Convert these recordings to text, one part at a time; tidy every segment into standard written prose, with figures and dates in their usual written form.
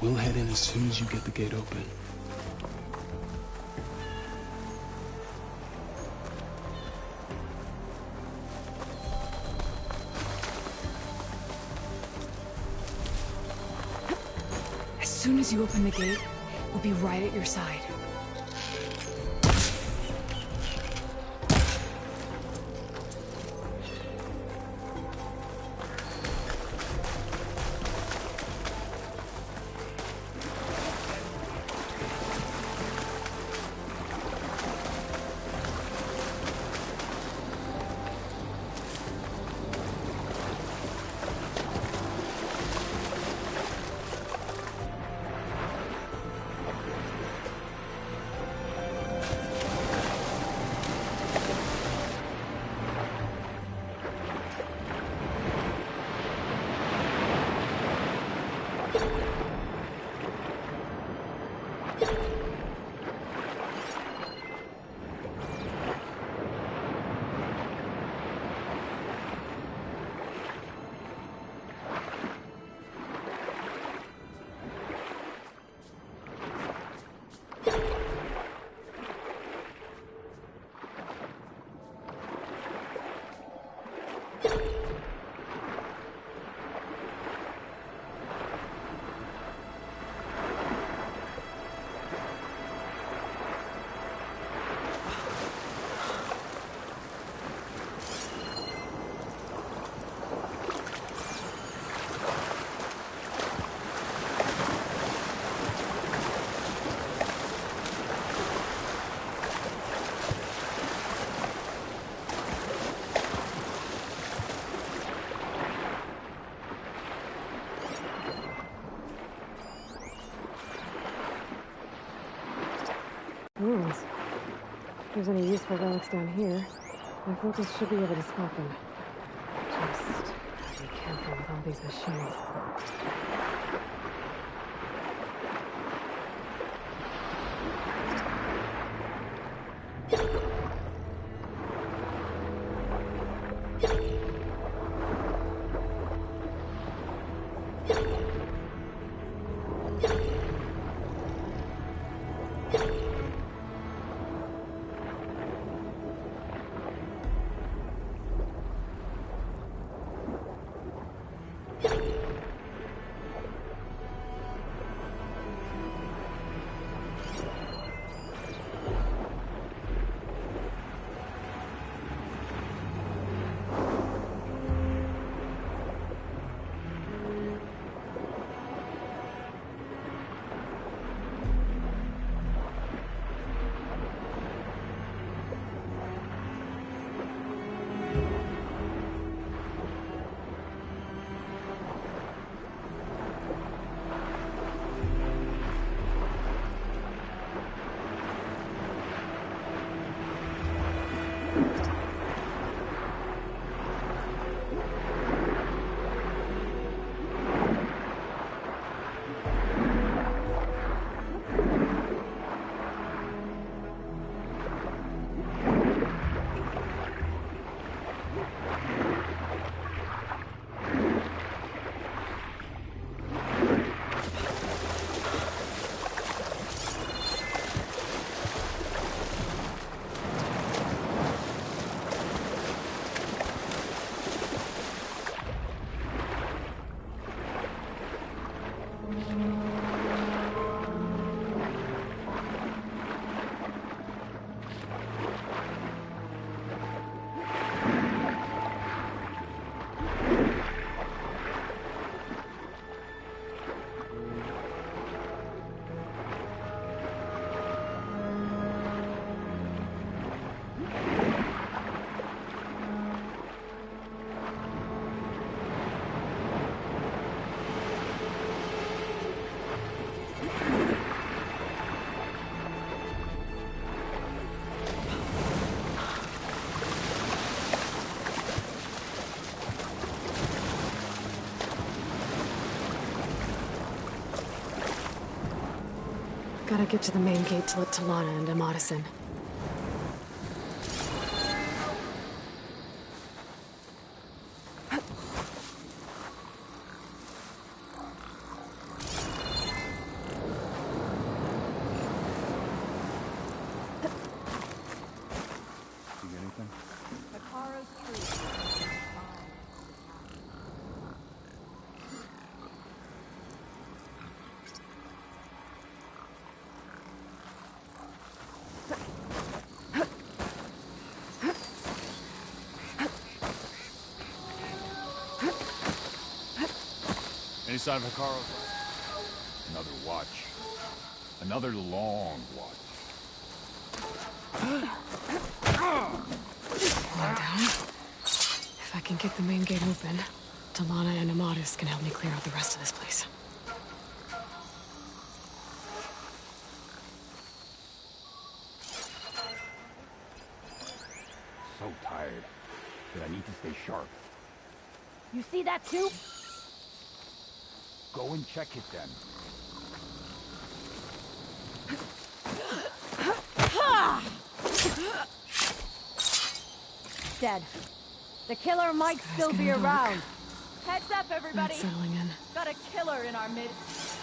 We'll head in as soon as you get the gate open. As soon as you open the gate, we'll be right at your side. If there's any useful relics down here, my focus should be able to spot them. Just gotta be careful with all these machines. Gotta get to the main gate to let Talana into Madison. anything? Hikaru's tree. Any sign of Hikaru's life? Another watch. Another long watch. Slow down. If I can get the main gate open, Talana and Amatis can help me clear out the rest of this place. So tired that I need to stay sharp. You see that too? Go and check it then. Dead. The killer might still be getting dark. around. Heads up, Not everybody. settling in. Got a killer in our midst.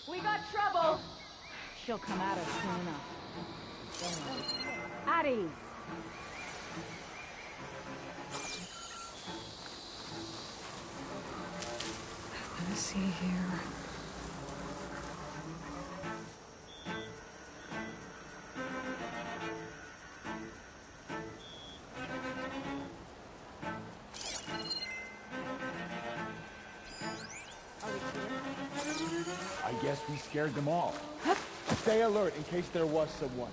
We got trouble. She'll come at us soon enough. Don't worry. At ease. Let me see here. I guess we scared them all. Stay alert in case there was someone.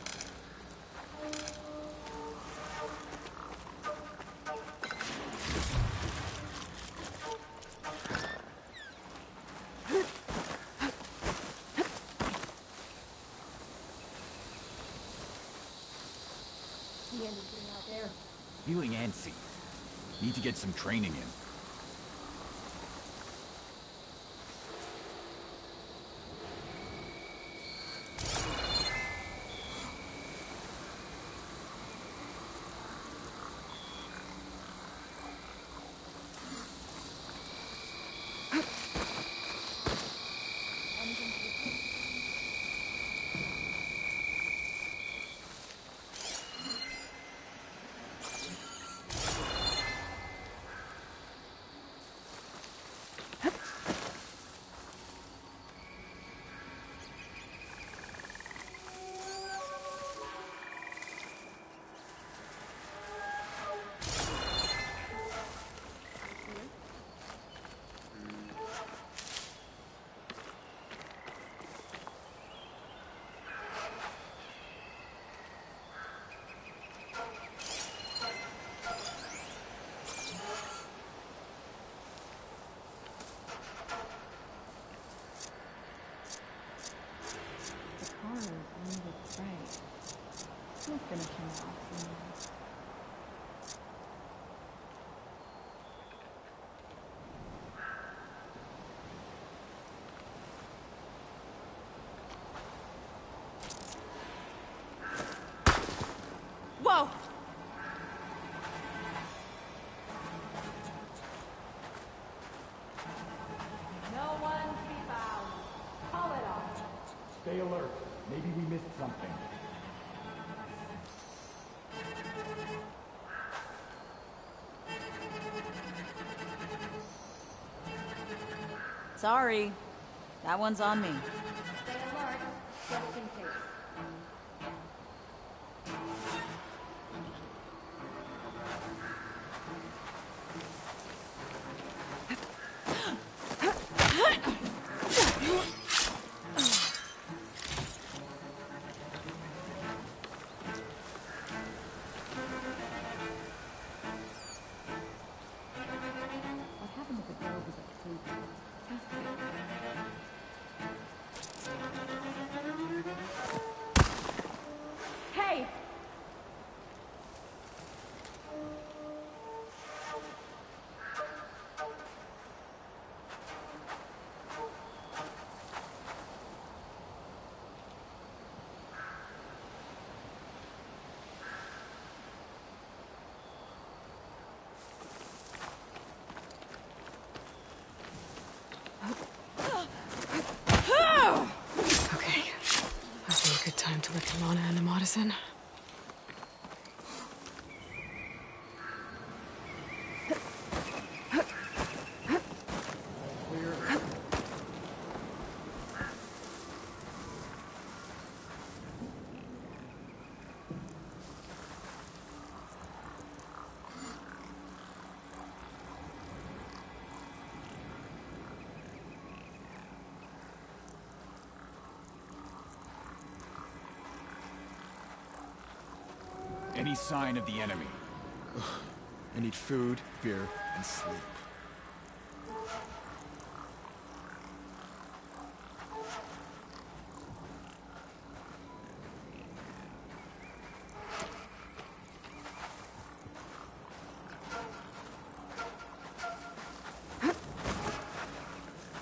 See anything out there? Feeling antsy. Need to get some training in. Hikaru's on the prey. We'll finish him off soon. Whoa! No one to be found. Call it off. Stay alert. Maybe we missed something. Sorry. That one's on me. Stay alert, just in case. What happened to the girl who got sleeping? Just this in? Any sign of the enemy? I need food, beer, and sleep.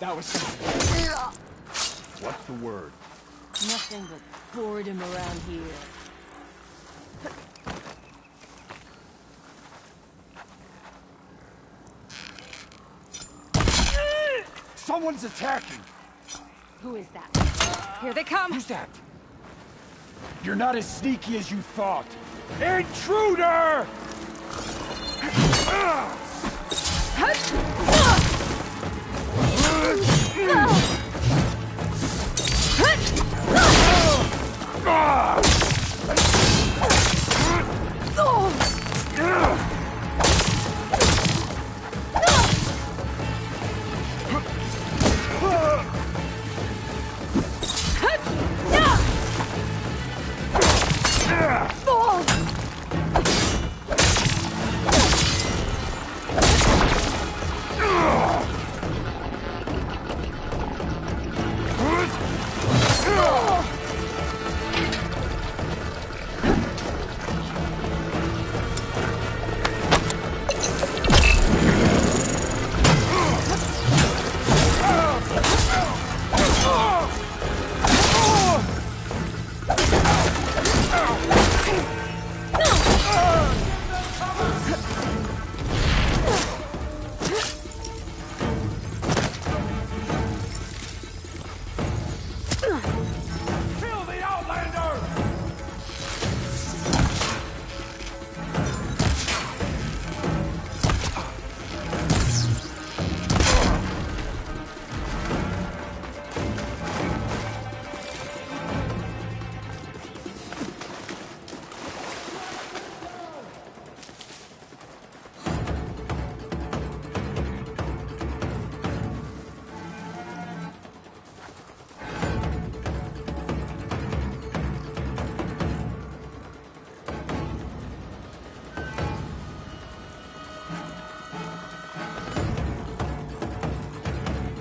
That was something. What's the word? Nothing but boredom around here. Someone's attacking! Who is that? Here they come! Who's that? You're not as sneaky as you thought! Intruder!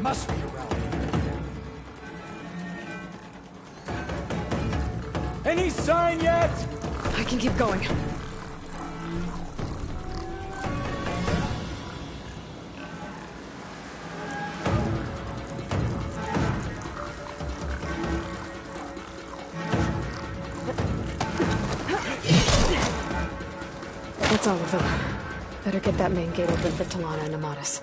Must be around here. Any sign yet? I can keep going. That's all of them. Better get that main gate open for Talana and Amatis.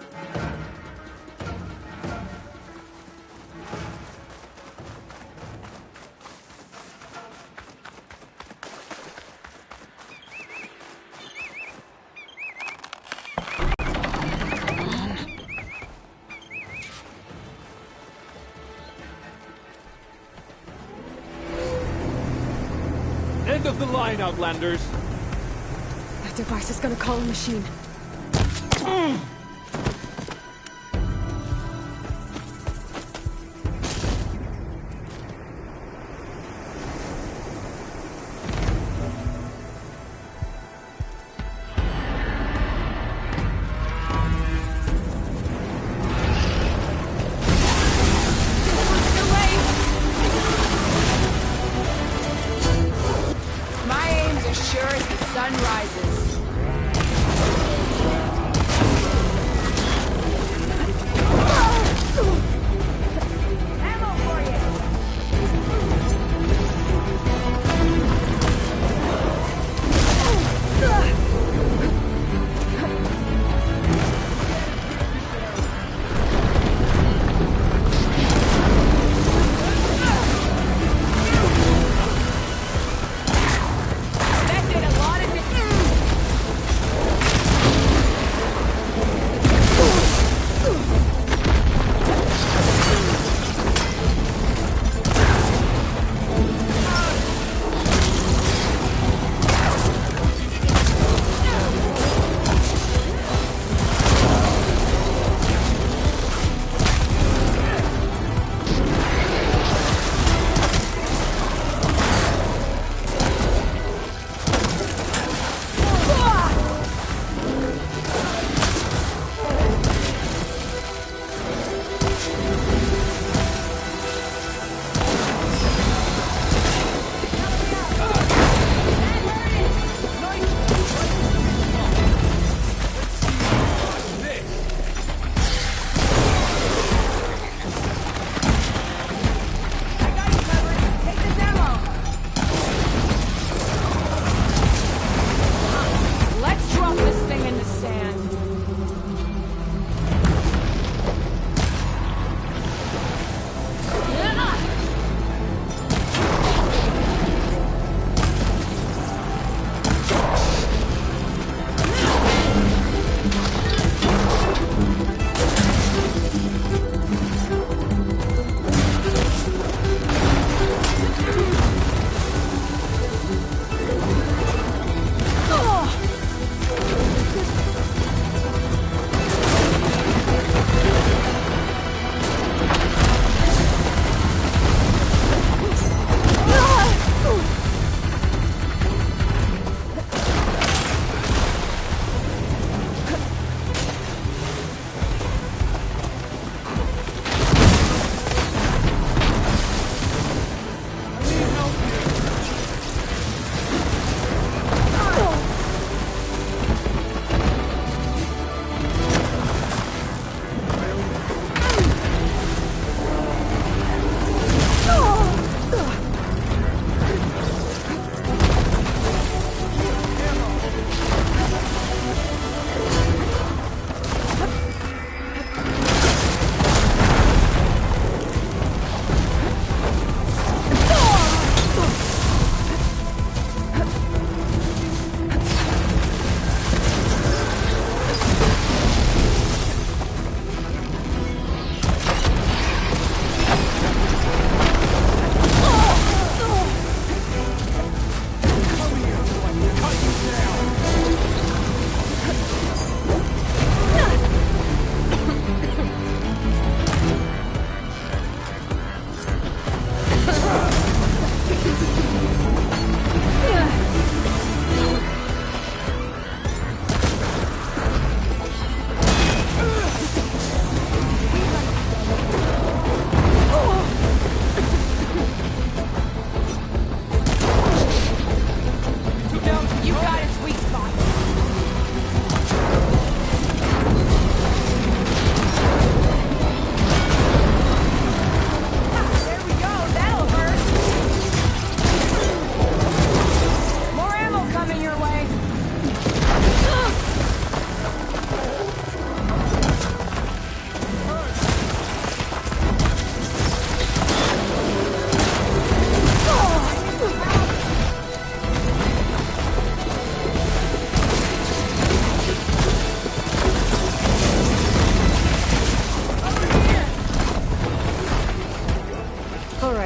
End of the line, Outlanders! That device is gonna call a machine. My aim's as sure as the sun rises.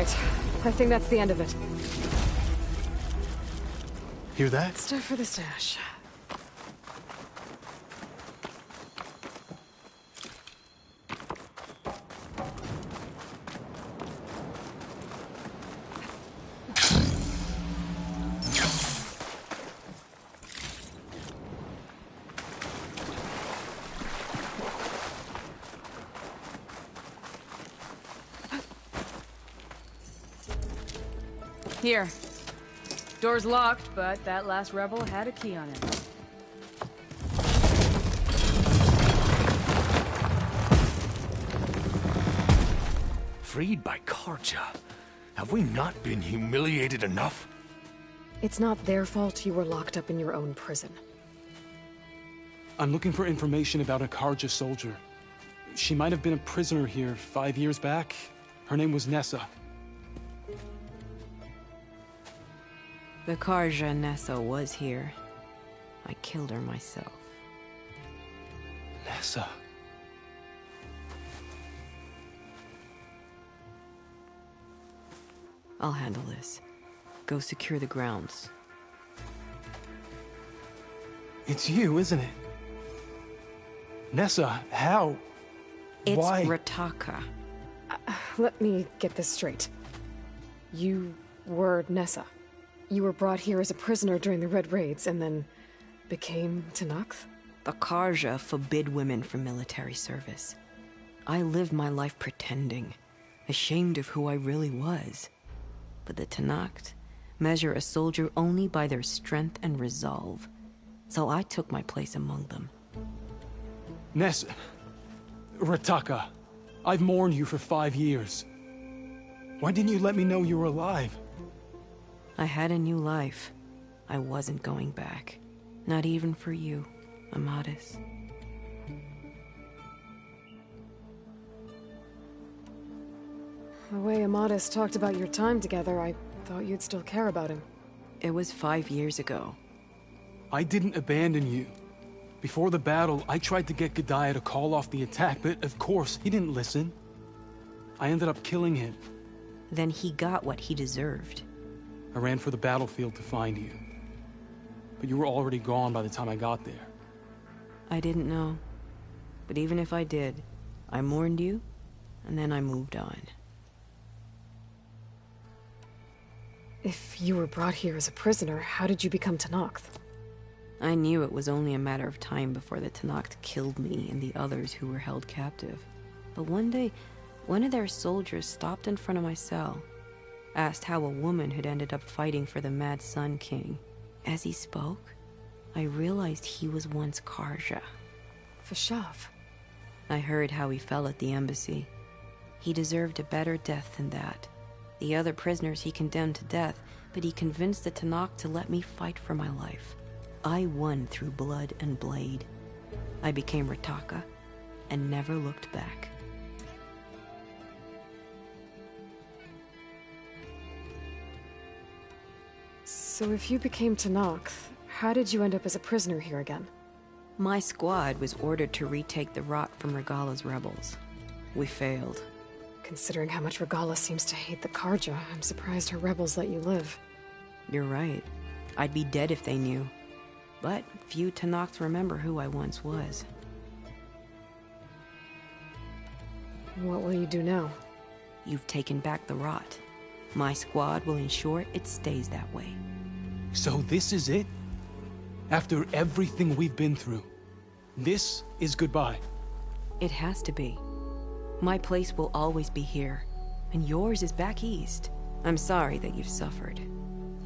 right. I think that's the end of it. Hear that? Stuff for the stash. Here. Door's locked, but that last rebel had a key on it. Freed by Karja. Have we not been humiliated enough? It's not their fault you were locked up in your own prison. I'm looking for information about a Karja soldier. She might have been a prisoner here 5 years back. Her name was Nessa. The Karja Nessa was here. I killed her myself. Nessa. I'll handle this. Go secure the grounds. It's you, isn't it? Nessa, how? It's Why? Rataka. Let me get this straight. You were Nessa. You were brought here as a prisoner during the Red Raids and then became Tenakth? The Karja forbid women from military service. I lived my life pretending, ashamed of who I really was. But the Tenakth measure a soldier only by their strength and resolve. So I took my place among them. Nessa. Rataka. I've mourned you for 5 years. Why didn't you let me know you were alive? I had a new life. I wasn't going back. Not even for you, Amadis. The way Amadis talked about your time together, I thought you'd still care about him. It was 5 years ago. I didn't abandon you. Before the battle, I tried to get G'daiah to call off the attack, but of course, he didn't listen. I ended up killing him. Then he got what he deserved. I ran for the battlefield to find you. But you were already gone by the time I got there. I didn't know. But even if I did, I mourned you, and then I moved on. If you were brought here as a prisoner, how did you become Tenakth? I knew it was only a matter of time before the Tenakth killed me and the others who were held captive. But one day, one of their soldiers stopped in front of my cell, asked how a woman had ended up fighting for the Mad Sun King. As he spoke, I realized he was once Karja. Vashav. I heard how he fell at the embassy. He deserved a better death than that. The other prisoners he condemned to death, but he convinced the Tenakth to let me fight for my life. I won through blood and blade. I became Rataka and never looked back. So if you became Tenakth, how did you end up as a prisoner here again? My squad was ordered to retake the Rot from Regala's rebels. We failed. Considering how much Regala seems to hate the Karja, I'm surprised her rebels let you live. You're right. I'd be dead if they knew. But few Tenakth remember who I once was. What will you do now? You've taken back the Rot. My squad will ensure it stays that way. So this is it? After everything we've been through, this is goodbye? It has to be. My place will always be here, and yours is back east. I'm sorry that you've suffered.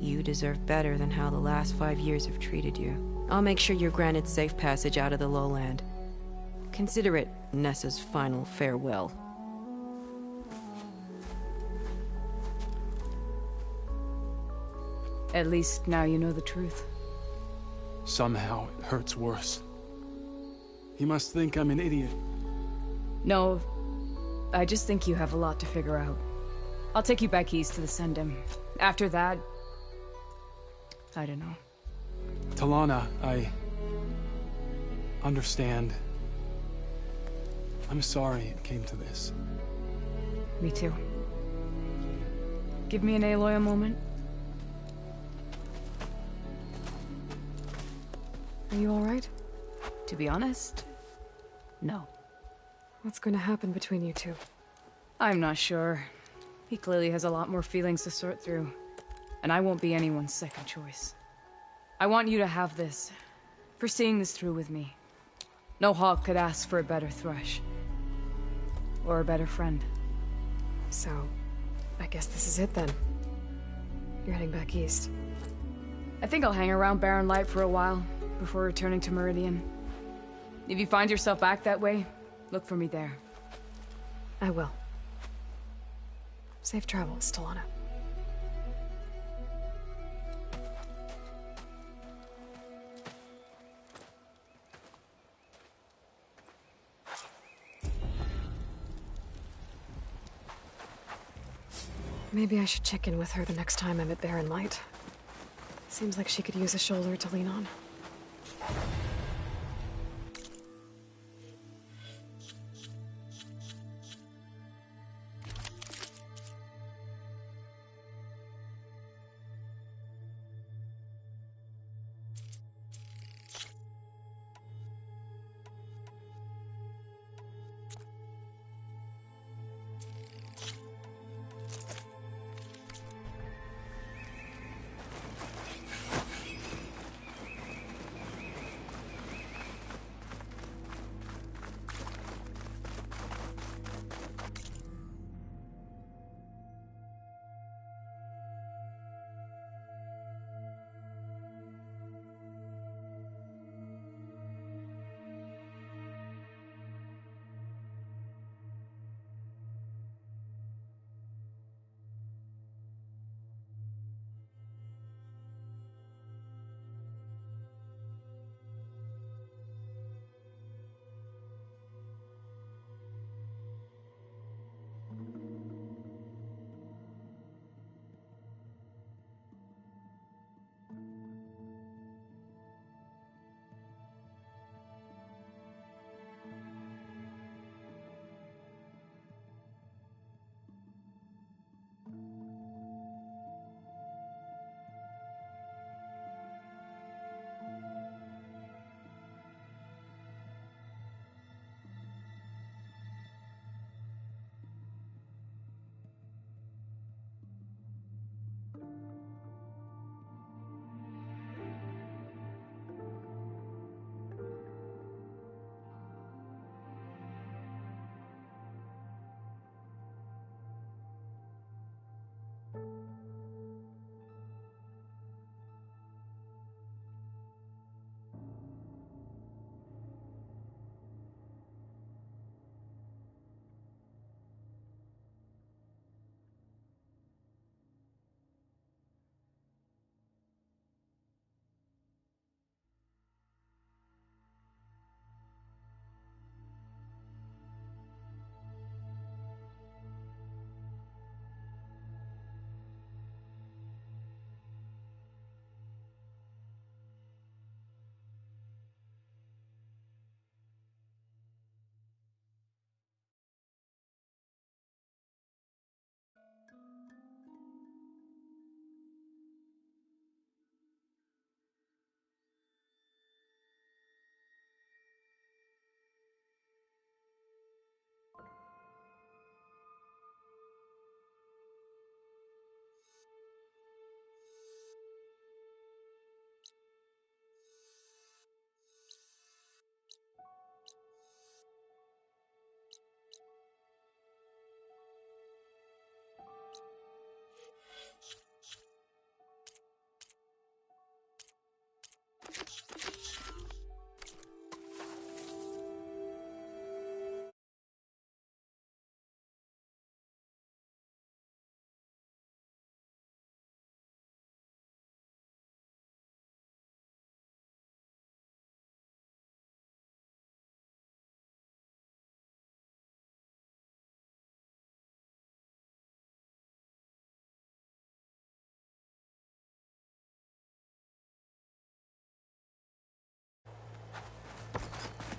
You deserve better than how the last 5 years have treated you. I'll make sure you're granted safe passage out of the lowland. Consider it Nessa's final farewell. At least now you know the truth. Somehow it hurts worse. You must think I'm an idiot. No, I just think you have a lot to figure out. I'll take you back east to the Sendem. After that, I don't know. Talana, I understand. I'm sorry it came to this. Me too. Give me an Aloy a moment. Are you alright? To be honest, no. What's going to happen between you two? I'm not sure. He clearly has a lot more feelings to sort through, and I won't be anyone's second choice. I want you to have this, for seeing this through with me. No hawk could ask for a better thrush. Or a better friend. So, I guess this is it then. You're heading back east. I think I'll hang around Barren Light for a while, before returning to Meridian. If you find yourself back that way, look for me there. I will. Safe travels, Talana. Maybe I should check in with her the next time I'm at Barren Light. Seems like she could use a shoulder to lean on.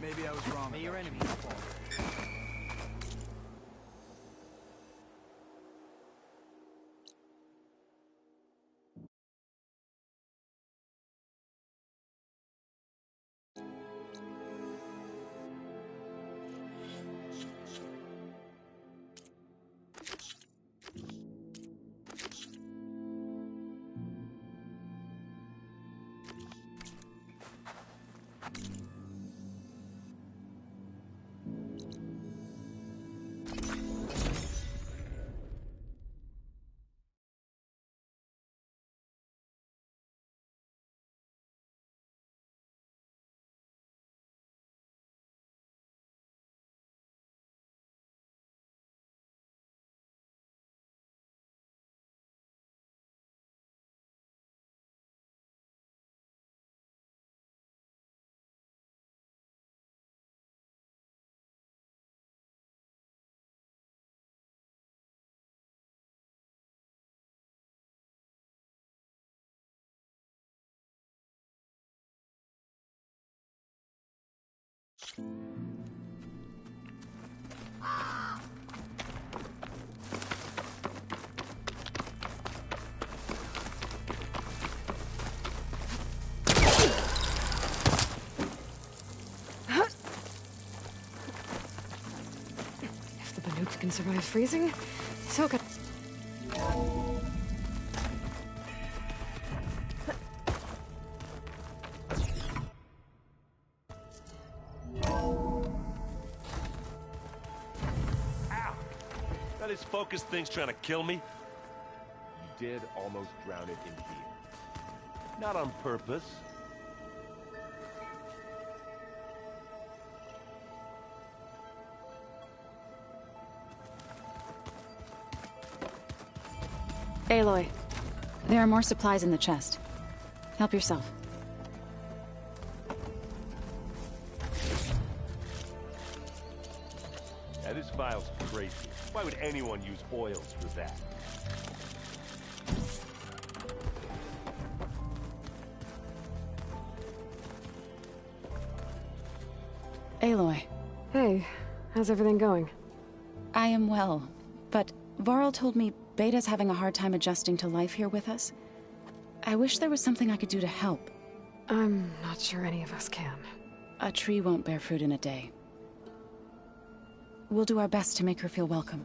Maybe I was wrong. May your enemies fall. If the Banuk can survive freezing, so can... This focus thing's trying to kill me? You did almost drown it in here. Not on purpose. Aloy, there are more supplies in the chest. Help yourself. Yeah, this vial's crazy. Why would anyone use oils for that? Aloy. Hey, how's everything going? I am well, but Varl told me Beta's having a hard time adjusting to life here with us. I wish there was something I could do to help. I'm not sure any of us can. A tree won't bear fruit in a day. We'll do our best to make her feel welcome.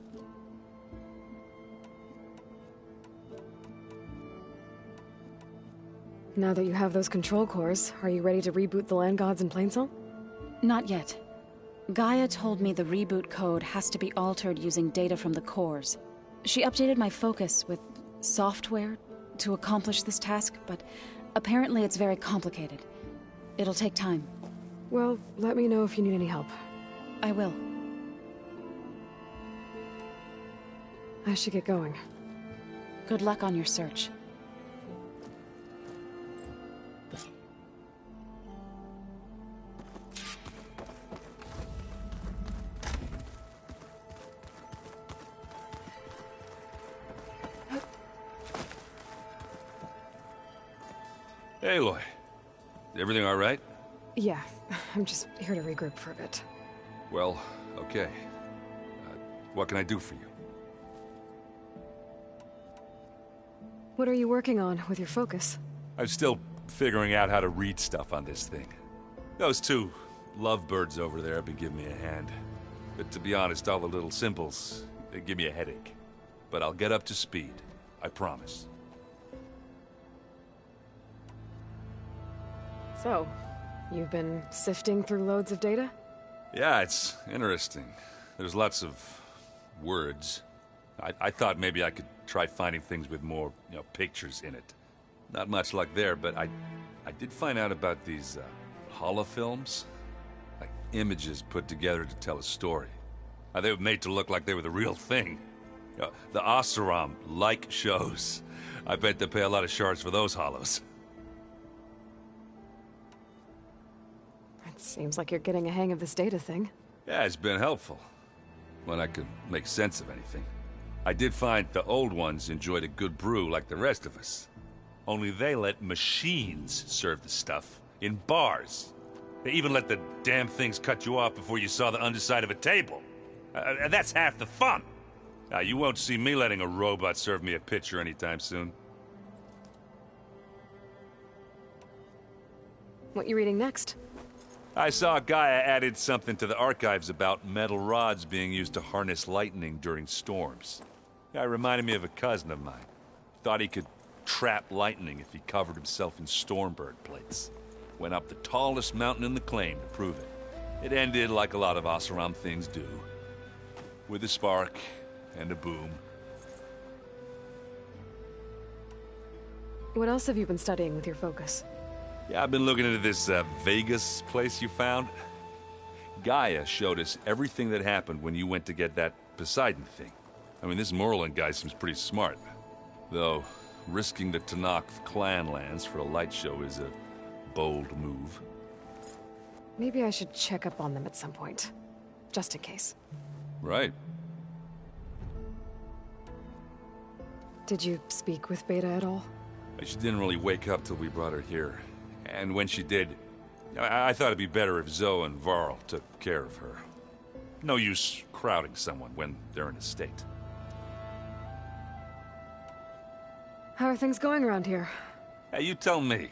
Now that you have those control cores, are you ready to reboot the land gods in Plainsong? Not yet. Gaia told me the reboot code has to be altered using data from the cores. She updated my focus with software to accomplish this task, but apparently it's very complicated. It'll take time. Well, let me know if you need any help. I will. I should get going. Good luck on your search. Aloy, everything all right? Yeah, I'm just here to regroup for a bit. Well, okay. What can I do for you? What are you working on with your focus? I'm still figuring out how to read stuff on this thing. Those two lovebirds over there have been giving me a hand. But to be honest, all the little symbols, they give me a headache. But I'll get up to speed. I promise. So, you've been sifting through loads of data? Yeah, it's interesting. There's lots of words. I thought maybe I could try finding things with more, pictures in it. Not much luck there, but I did find out about these holofilms. Like images put together to tell a story. They were made to look like they were the real thing. The Oseram-like shows. I bet they pay a lot of shards for those holos. It seems like you're getting a hang of this data thing. Yeah, it's been helpful. When I could make sense of anything. I did find the old ones enjoyed a good brew like the rest of us. Only they let machines serve the stuff in bars. They even let the damn things cut you off before you saw the underside of a table. That's half the fun. You won't see me letting a robot serve me a pitcher anytime soon. What you reading next? I saw Gaia added something to the archives about metal rods being used to harness lightning during storms. Guy reminded me of a cousin of mine. Thought he could trap lightning if he covered himself in Stormbird plates. Went up the tallest mountain in the claim to prove it. It ended like a lot of Oseram things do. With a spark and a boom. What else have you been studying with your focus? Yeah, I've been looking into this Vegas place you found. Gaia showed us everything that happened when you went to get that Poseidon thing. I mean, this Merlin guy seems pretty smart. Though, risking the Tenakth clan lands for a light show is a bold move. Maybe I should check up on them at some point. Just in case. Right. Did you speak with Beta at all? She didn't really wake up till we brought her here. And when she did, I thought it'd be better if Zoe and Varl took care of her. No use crowding someone when they're in a state. How are things going around here? Hey, you tell me.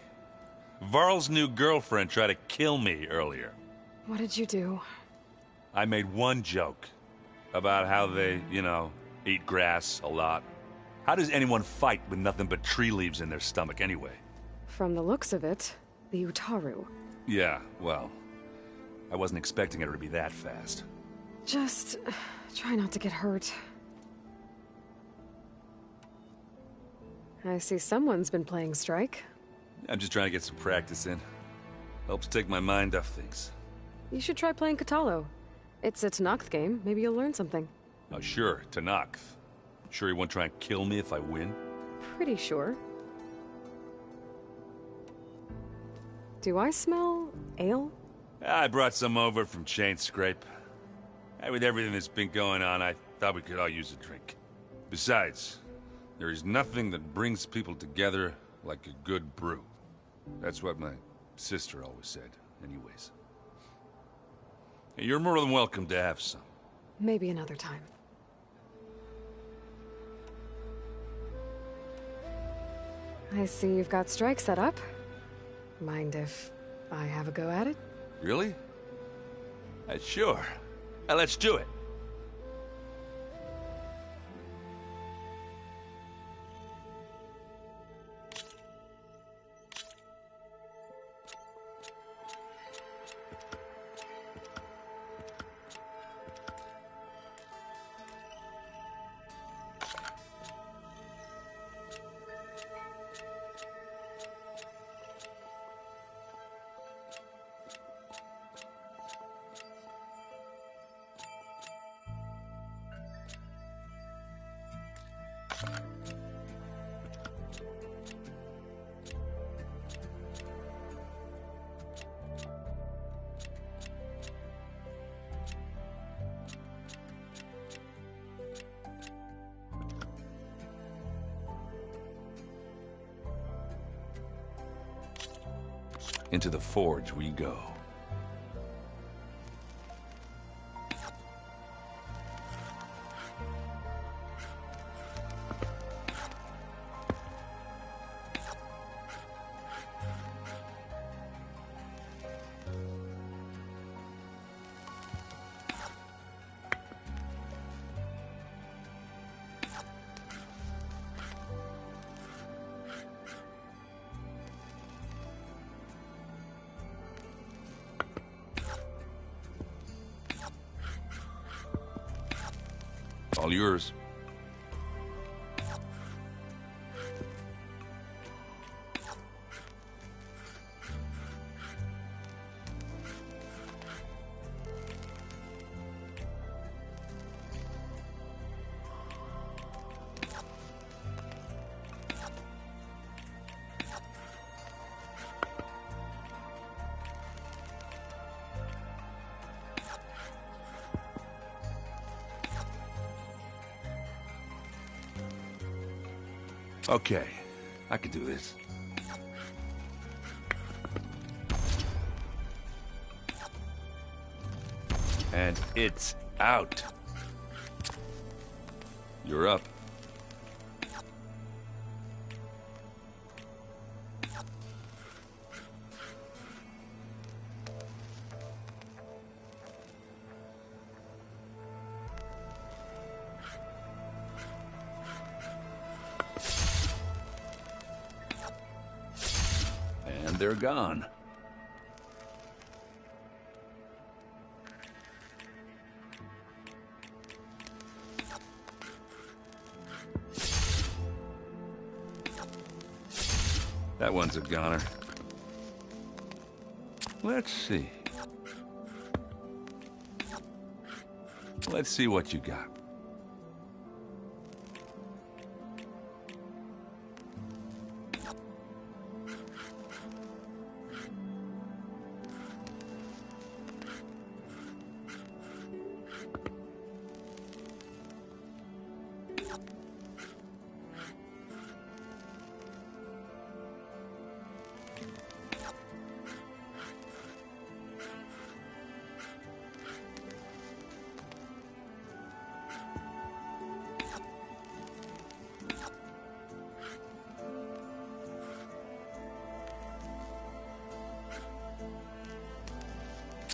Varl's new girlfriend tried to kill me earlier. What did you do? I made one joke about how they, eat grass a lot. How does anyone fight with nothing but tree leaves in their stomach anyway? From the looks of it, the Utaru. Yeah, well, I wasn't expecting her to be that fast. Just try not to get hurt. I see someone's been playing Strike. I'm just trying to get some practice in. Helps take my mind off things. You should try playing Katalo. It's a Tenakth game. Maybe you'll learn something. Oh, sure, Tenakth. Sure he won't try and kill me if I win? Pretty sure. Do I smell ale? I brought some over from Chain Scrape. With everything that's been going on, I thought we could all use a drink. Besides, there is nothing that brings people together like a good brew. That's what my sister always said, anyways. You're more than welcome to have some. Maybe another time. I see you've got Strike set up. Mind if I have a go at it? Really? Sure. Let's do it. Into the forge we go. All yours. Okay, I can do this. And it's out. You're up. And they're gone. That one's a goner. Let's see. Let's see what you got.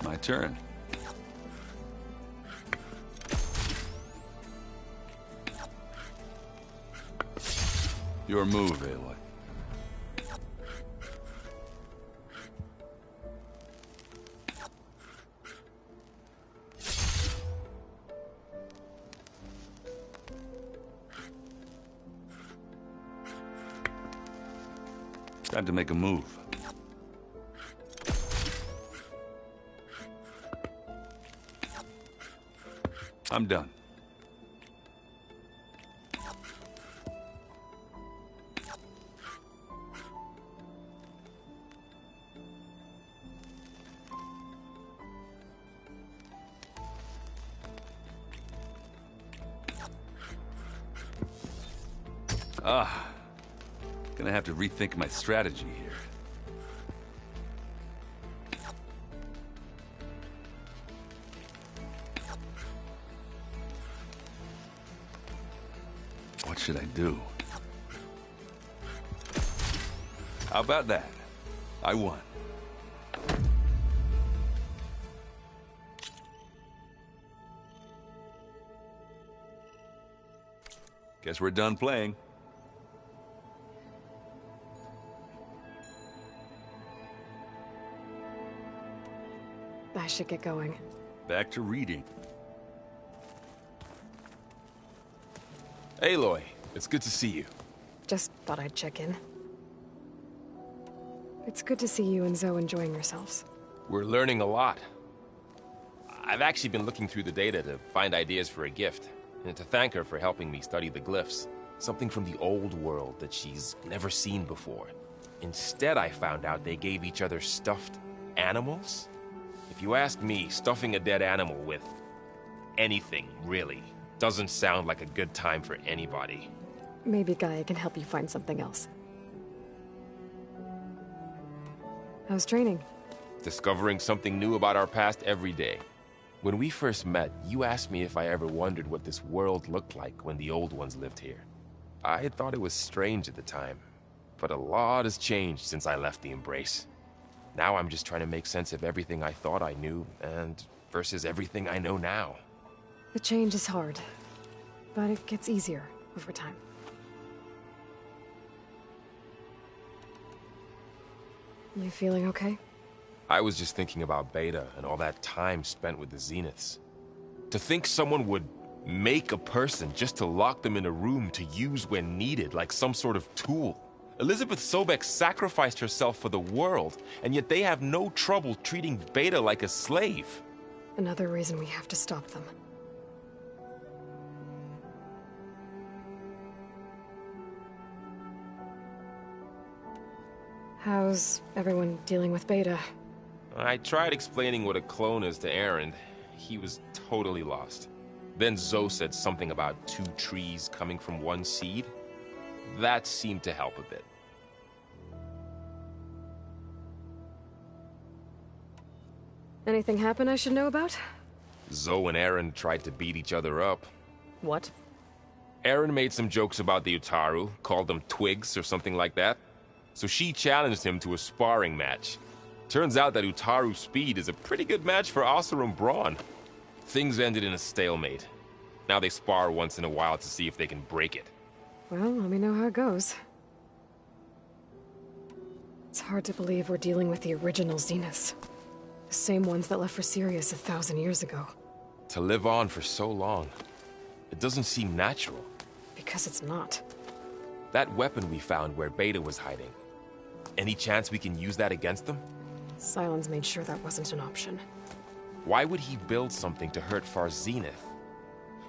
My turn. Your move, Aloy. Time to make a move. I'm done. Gonna have to rethink my strategy here. What should I do? How about that? I won. Guess we're done playing. I should get going. Back to reading. Aloy, it's good to see you. Just thought I'd check in. It's good to see you and Zoe enjoying yourselves. We're learning a lot. I've actually been looking through the data to find ideas for a gift, and to thank her for helping me study the glyphs. Something from the old world that she's never seen before. Instead, I found out they gave each other stuffed animals. If you ask me, stuffing a dead animal with anything, really, doesn't sound like a good time for anybody. Maybe Gaia can help you find something else. How's training? Discovering something new about our past every day. When we first met, you asked me if I ever wondered what this world looked like when the old ones lived here. I had thought it was strange at the time, but a lot has changed since I left the Embrace. Now I'm just trying to make sense of everything I thought I knew, and versus everything I know now. The change is hard, but it gets easier over time. You feeling okay? I was just thinking about Beta and all that time spent with the Zeniths. To think someone would make a person just to lock them in a room to use when needed, like some sort of tool. Elizabeth Sobek sacrificed herself for the world, and yet they have no trouble treating Beta like a slave. Another reason we have to stop them. How's everyone dealing with Beta? I tried explaining what a clone is to Aaron. He was totally lost. Then Zoe said something about 2 trees coming from 1 seed. That seemed to help a bit. Anything happen I should know about? Zoe and Aaron tried to beat each other up. What? Aaron made some jokes about the Utaru, called them twigs or something like that. So she challenged him to a sparring match. Turns out that Utaru's speed is a pretty good match for Oseram brawn. Things ended in a stalemate. Now they spar once in a while to see if they can break it. Well, let me know how it goes. It's hard to believe we're dealing with the original Zeniths. The same ones that left for Sirius 1,000 years ago. To live on for so long, it doesn't seem natural. Because it's not. That weapon we found where Beta was hiding. Any chance we can use that against them? Sylens made sure that wasn't an option. Why would he build something to hurt Far Zenith,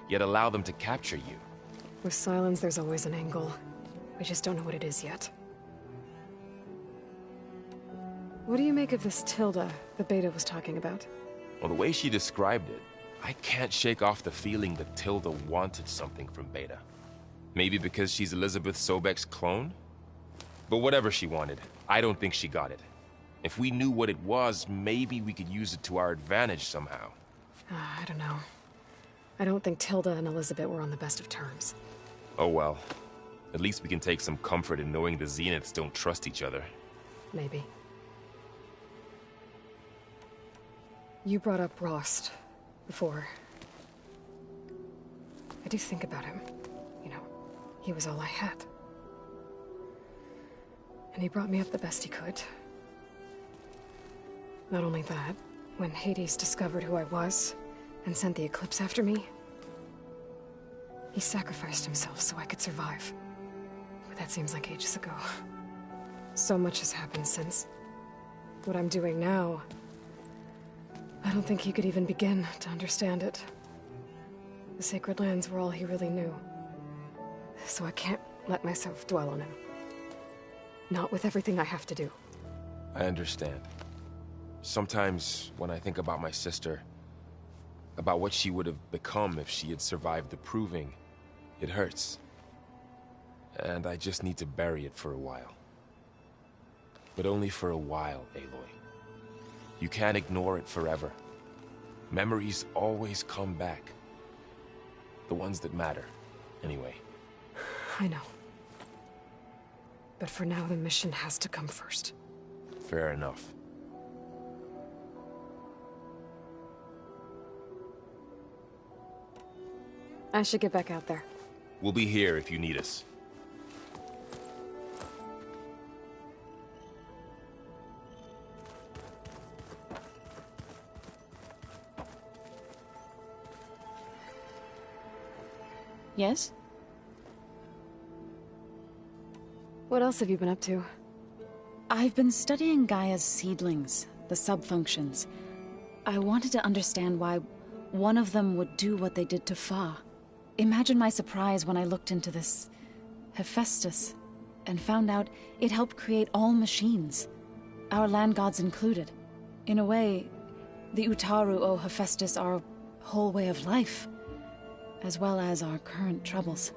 yet allow them to capture you? With Sylens, there's always an angle. We just don't know what it is yet. What do you make of this Tilda the Beta was talking about? Well, the way she described it, I can't shake off the feeling that Tilda wanted something from Beta. Maybe because she's Elizabeth Sobek's clone? But whatever she wanted, I don't think she got it. If we knew what it was, maybe we could use it to our advantage somehow. I don't know. I don't think Tilda and Elizabeth were on the best of terms. Oh well. At least we can take some comfort in knowing the Zeniths don't trust each other. Maybe. You brought up Rost before. I do think about him. You know, he was all I had. And he brought me up the best he could. Not only that, when Hades discovered who I was and sent the Eclipse after me, he sacrificed himself so I could survive. But that seems like ages ago. So much has happened since. What I'm doing now, I don't think he could even begin to understand it. The Sacred Lands were all he really knew. So I can't let myself dwell on him. Not with everything I have to do. I understand. Sometimes, when I think about my sister, about what she would have become if she had survived the Proving, it hurts. And I just need to bury it for a while. But only for a while, Aloy. You can't ignore it forever. Memories always come back. The ones that matter, anyway. I know. But for now, the mission has to come first. Fair enough. I should get back out there. We'll be here if you need us. Yes? What else have you been up to? I've been studying Gaia's seedlings, the subfunctions. I wanted to understand why one of them would do what they did to Fa. Imagine my surprise when I looked into this Hephaestus and found out it helped create all machines, our land gods included. In a way, the Utaru owe Hephaestus our whole way of life, as well as our current troubles.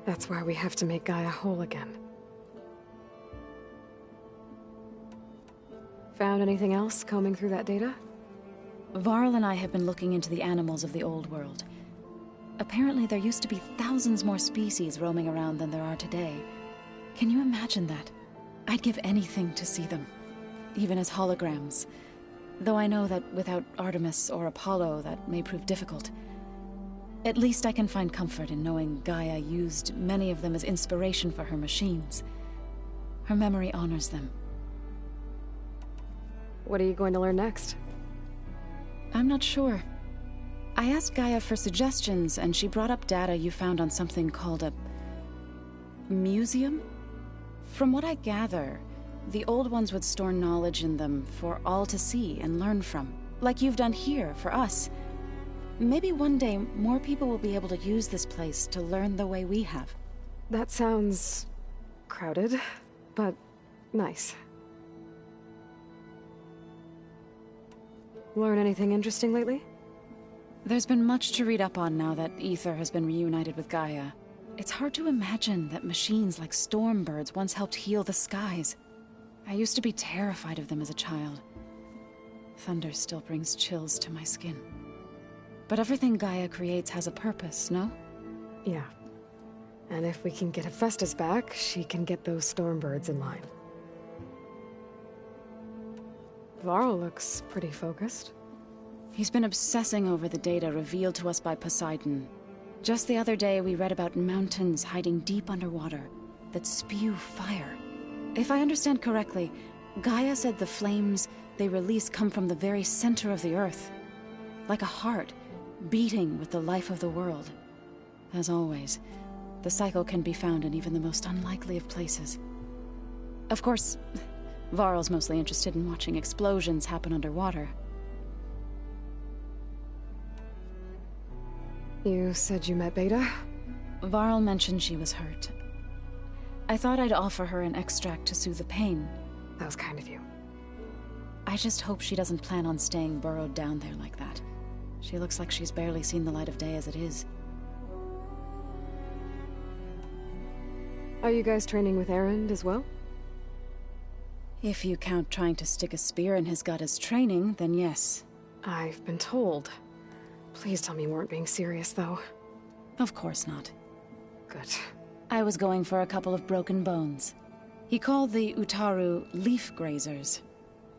That's why we have to make Gaia whole again. Found anything else combing through that data? Varl and I have been looking into the animals of the old world. Apparently there used to be thousands more species roaming around than there are today. Can you imagine that? I'd give anything to see them, even as holograms. Though I know that without Artemis or Apollo, that may prove difficult. At least I can find comfort in knowing Gaia used many of them as inspiration for her machines. Her memory honors them. What are you going to learn next? I'm not sure. I asked Gaia for suggestions, and she brought up data you found on something called a museum? From what I gather, the old ones would store knowledge in them for all to see and learn from, like you've done here for us. Maybe one day more people will be able to use this place to learn the way we have. That sounds crowded, but nice. Learn anything interesting lately? There's been much to read up on now that Aether has been reunited with Gaia. It's hard to imagine that machines like Stormbirds once helped heal the skies. I used to be terrified of them as a child. Thunder still brings chills to my skin. But everything Gaia creates has a purpose, no? Yeah. And if we can get Hephaestus back, she can get those Stormbirds in line. Varl looks pretty focused. He's been obsessing over the data revealed to us by Poseidon. Just the other day, we read about mountains hiding deep underwater that spew fire. If I understand correctly, Gaia said the flames they release come from the very center of the Earth. Like a heart, beating with the life of the world. As always, the cycle can be found in even the most unlikely of places. Of course, Varl's mostly interested in watching explosions happen underwater. You said you met Beta? Varl mentioned she was hurt. I thought I'd offer her an extract to soothe the pain. That was kind of you. I just hope she doesn't plan on staying burrowed down there like that. She looks like she's barely seen the light of day as it is. Are you guys training with Erend as well? If you count trying to stick a spear in his gut as training, then yes. I've been told. Please tell me you weren't being serious, though. Of course not. Good. I was going for a couple of broken bones. He called the Utaru leaf grazers.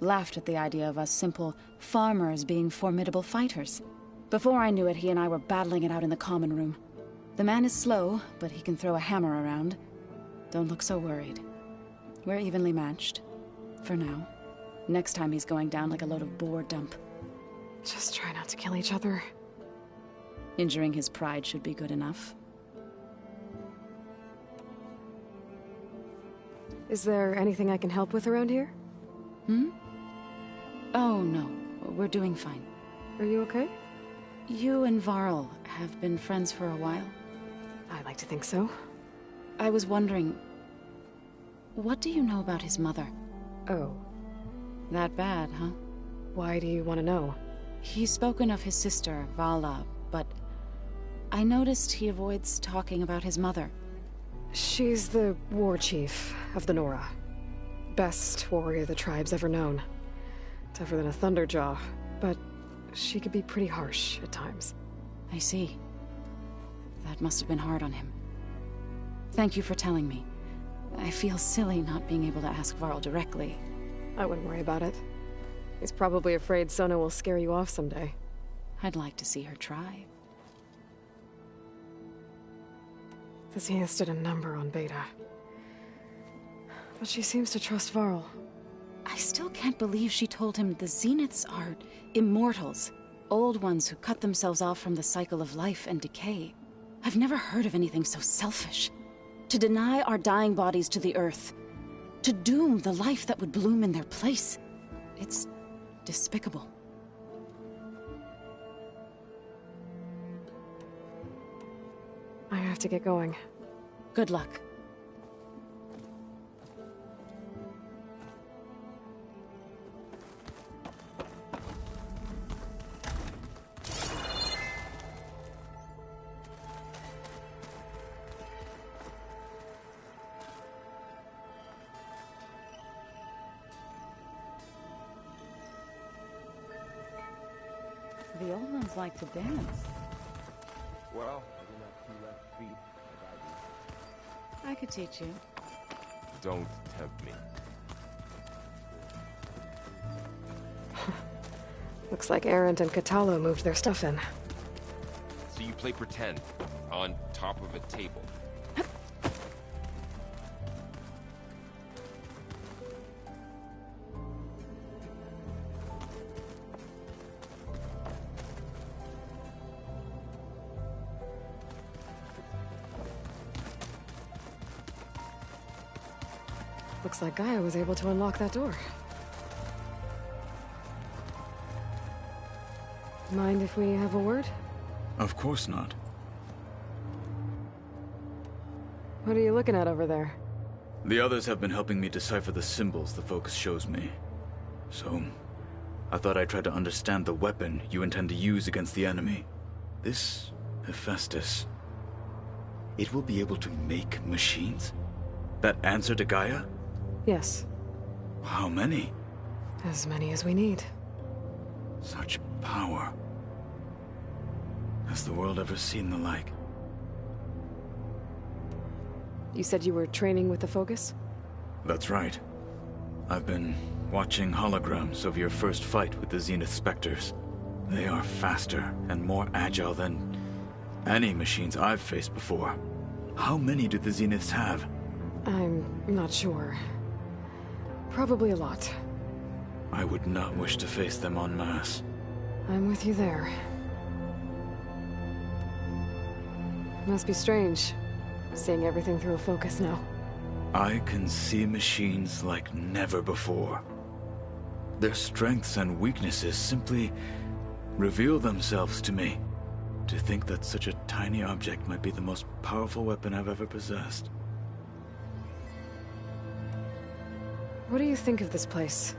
laughed at the idea of us simple farmers being formidable fighters. Before I knew it, he and I were battling it out in the common room. The man is slow, but he can throw a hammer around. Don't look so worried. We're evenly matched. For now. Next time he's going down like a load of boar dump. Just try not to kill each other. Injuring his pride should be good enough. Is there anything I can help with around here? Hmm? Oh, no. We're doing fine. Are you okay? You and Varl have been friends for a while? I like to think so. I was wondering... what do you know about his mother? Oh. That bad, huh? Why do you want to know? He's spoken of his sister, Vala, but... I noticed he avoids talking about his mother. She's the war chief of the Nora. Best warrior the tribe's ever known. Tougher than a Thunderjaw, but she could be pretty harsh at times. I see. That must have been hard on him. Thank you for telling me. I feel silly not being able to ask Varl directly. I wouldn't worry about it. He's probably afraid Sona will scare you off someday. I'd like to see her try. The Zeniths did a number on Beta. But she seems to trust Varl. I still can't believe she told him the Zeniths are immortals. Old ones who cut themselves off from the cycle of life and decay. I've never heard of anything so selfish. To deny our dying bodies to the earth. To doom the life that would bloom in their place. It's despicable. I have to get going. Good luck. The old ones like to dance. Well, I do have two left feet, but I could teach you. don't tempt me. Looks like Arendt and Katalo moved their stuff in. So you play pretend on top of a table. Looks like Gaia was able to unlock that door. Mind if we have a word? Of course not. What are you looking at over there? The others have been helping me decipher the symbols the focus shows me. So, I thought I'd try to understand the weapon you intend to use against the enemy. This Hephaestus. It will be able to make machines? That answer to Gaia? Yes. How many? As many as we need. Such power. Has the world ever seen the like? You said you were training with the Focus? That's right. I've been watching holograms of your first fight with the Zenith Spectres. They are faster and more agile than any machines I've faced before. How many do the Zeniths have? I'm not sure. Probably a lot. I would not wish to face them en masse. I'm with you there. Must be strange, seeing everything through a Focus now. I can see machines like never before. Their strengths and weaknesses simply reveal themselves to me. To think that such a tiny object might be the most powerful weapon I've ever possessed. What do you think of this place?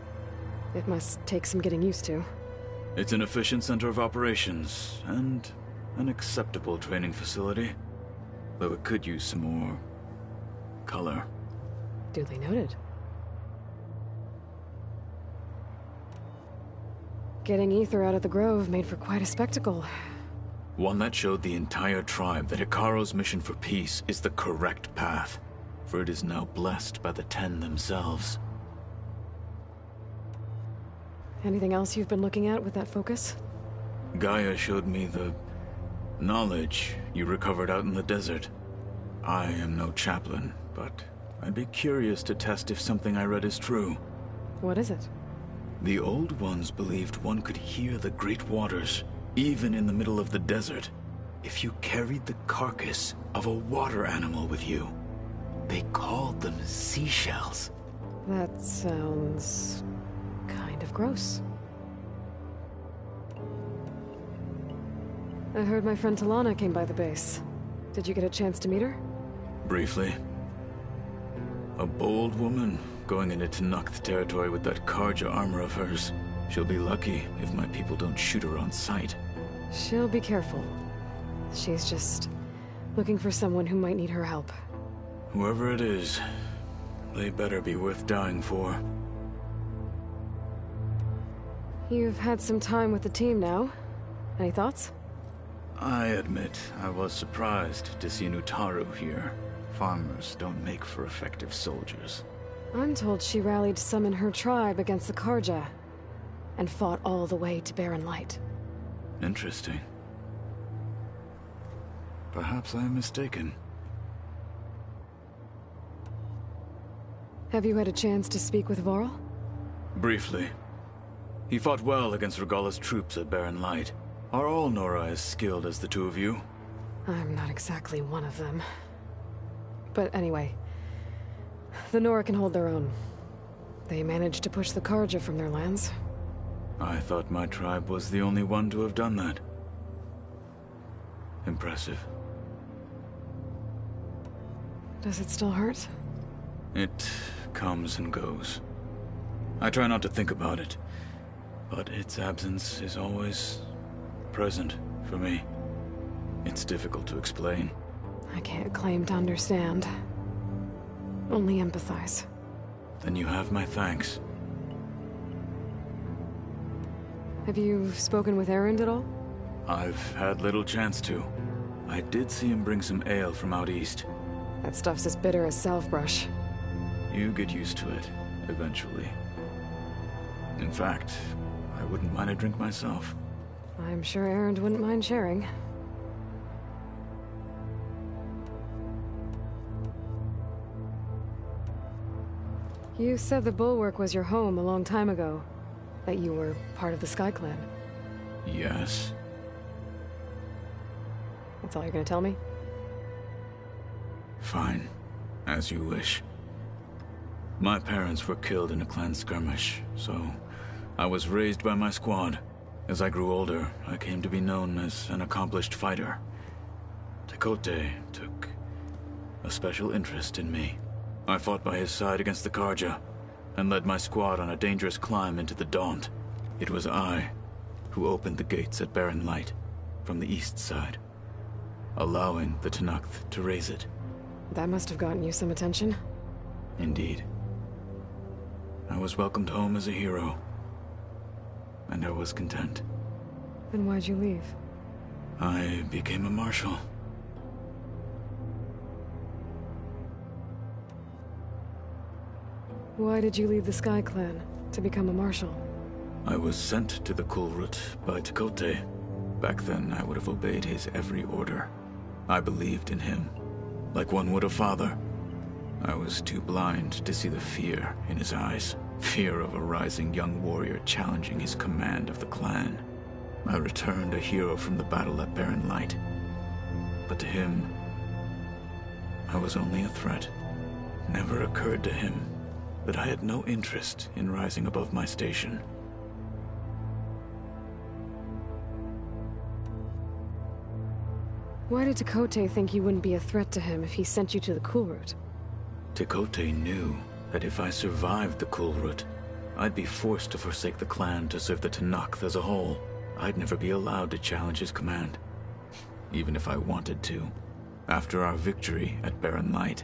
It must take some getting used to. It's an efficient center of operations, and an acceptable training facility. Though it could use some more color. Duly noted. Getting ether out of the grove made for quite a spectacle. One that showed the entire tribe that Hikaro's mission for peace is the correct path, for it is now blessed by the Ten themselves. Anything else you've been looking at with that focus? Gaia showed me the knowledge you recovered out in the desert. I am no chaplain, but I'd be curious to test if something I read is true. What is it? The old ones believed one could hear the great waters, even in the middle of the desert, if you carried the carcass of a water animal with you. They called them seashells. That sounds kind of gross. I heard my friend Talana came by the base. Did you get a chance to meet her? Briefly. A bold woman going into Tenakth territory with that Karja armor of hers. She'll be lucky if my people don't shoot her on sight. She'll be careful. She's just looking for someone who might need her help. Whoever it is, they better be worth dying for. You've had some time with the team now. Any thoughts? I admit, I was surprised to see Nutaru here. Farmers don't make for effective soldiers. I'm told she rallied some in her tribe against the Karja, and fought all the way to Barren Light. Interesting. Perhaps I am mistaken. Have you had a chance to speak with Varl? Briefly. He fought well against Regalla's troops at Barren Light. Are all Nora as skilled as the two of you? I'm not exactly one of them. But anyway, the Nora can hold their own. They managed to push the Karja from their lands. I thought my tribe was the only one to have done that. Impressive. Does it still hurt? It comes and goes. I try not to think about it, but its absence is always present for me. It's difficult to explain. I can't claim to understand. Only empathize. Then you have my thanks. Have you spoken with Erend at all? I've had little chance to. I did see him bring some ale from out east. That stuff's as bitter as salve-brush. You get used to it, eventually. In fact, I wouldn't mind a drink myself. I'm sure Erend wouldn't mind sharing. You said the Bulwark was your home a long time ago. That you were part of the Sky Clan. Yes. That's all you're gonna tell me? Fine. As you wish. My parents were killed in a clan skirmish, so I was raised by my squad. As I grew older, I came to be known as an accomplished fighter. Tekote took a special interest in me. I fought by his side against the Karja, and led my squad on a dangerous climb into the Daunt. It was I who opened the gates at Barren Light, from the east side, allowing the Tenakth to raise it. That must have gotten you some attention. Indeed. I was welcomed home as a hero, and I was content. Then why'd you leave? I became a marshal. Why did you leave the Sky Clan to become a marshal? I was sent to the Kulrut by Tekote. Back then, I would have obeyed his every order. I believed in him, like one would a father. I was too blind to see the fear in his eyes. Fear of a rising young warrior challenging his command of the clan. I returned a hero from the battle at Barren Light. But to him, I was only a threat. Never occurred to him that I had no interest in rising above my station. Why did Tekote think you wouldn't be a threat to him if he sent you to the Kulrut? Tekote knew that if I survived the Kulrut, I'd be forced to forsake the clan to serve the Tenakth as a whole. I'd never be allowed to challenge his command, even if I wanted to. After our victory at Barren Light,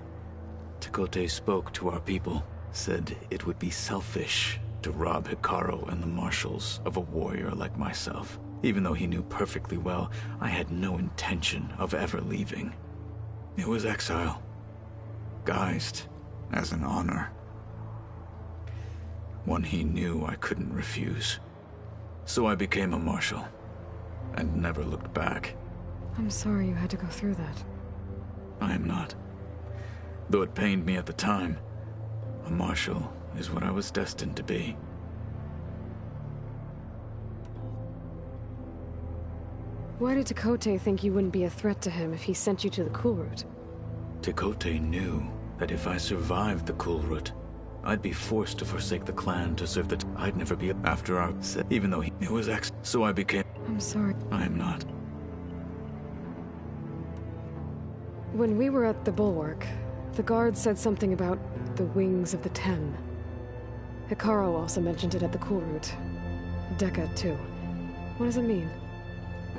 Tekote spoke to our people, said it would be selfish to rob Hikaru and the marshals of a warrior like myself. Even though he knew perfectly well I had no intention of ever leaving. It was exile, guised as an honor. One he knew I couldn't refuse. So I became a marshal, and never looked back. I'm sorry you had to go through that. I am not. Though it pained me at the time, a marshal is what I was destined to be. Why did Tekote think you wouldn't be a threat to him if he sent you to the Cool Route? Tekote knew that if I survived the Cool Route, I'd be forced to forsake the clan to serve the I'd never be after our even though it was so I became. I'm sorry. I am not. When we were at the Bulwark, the guard said something about the Wings of the Ten. Hikaru also mentioned it at the Cool Route. Dekka, too. What does it mean?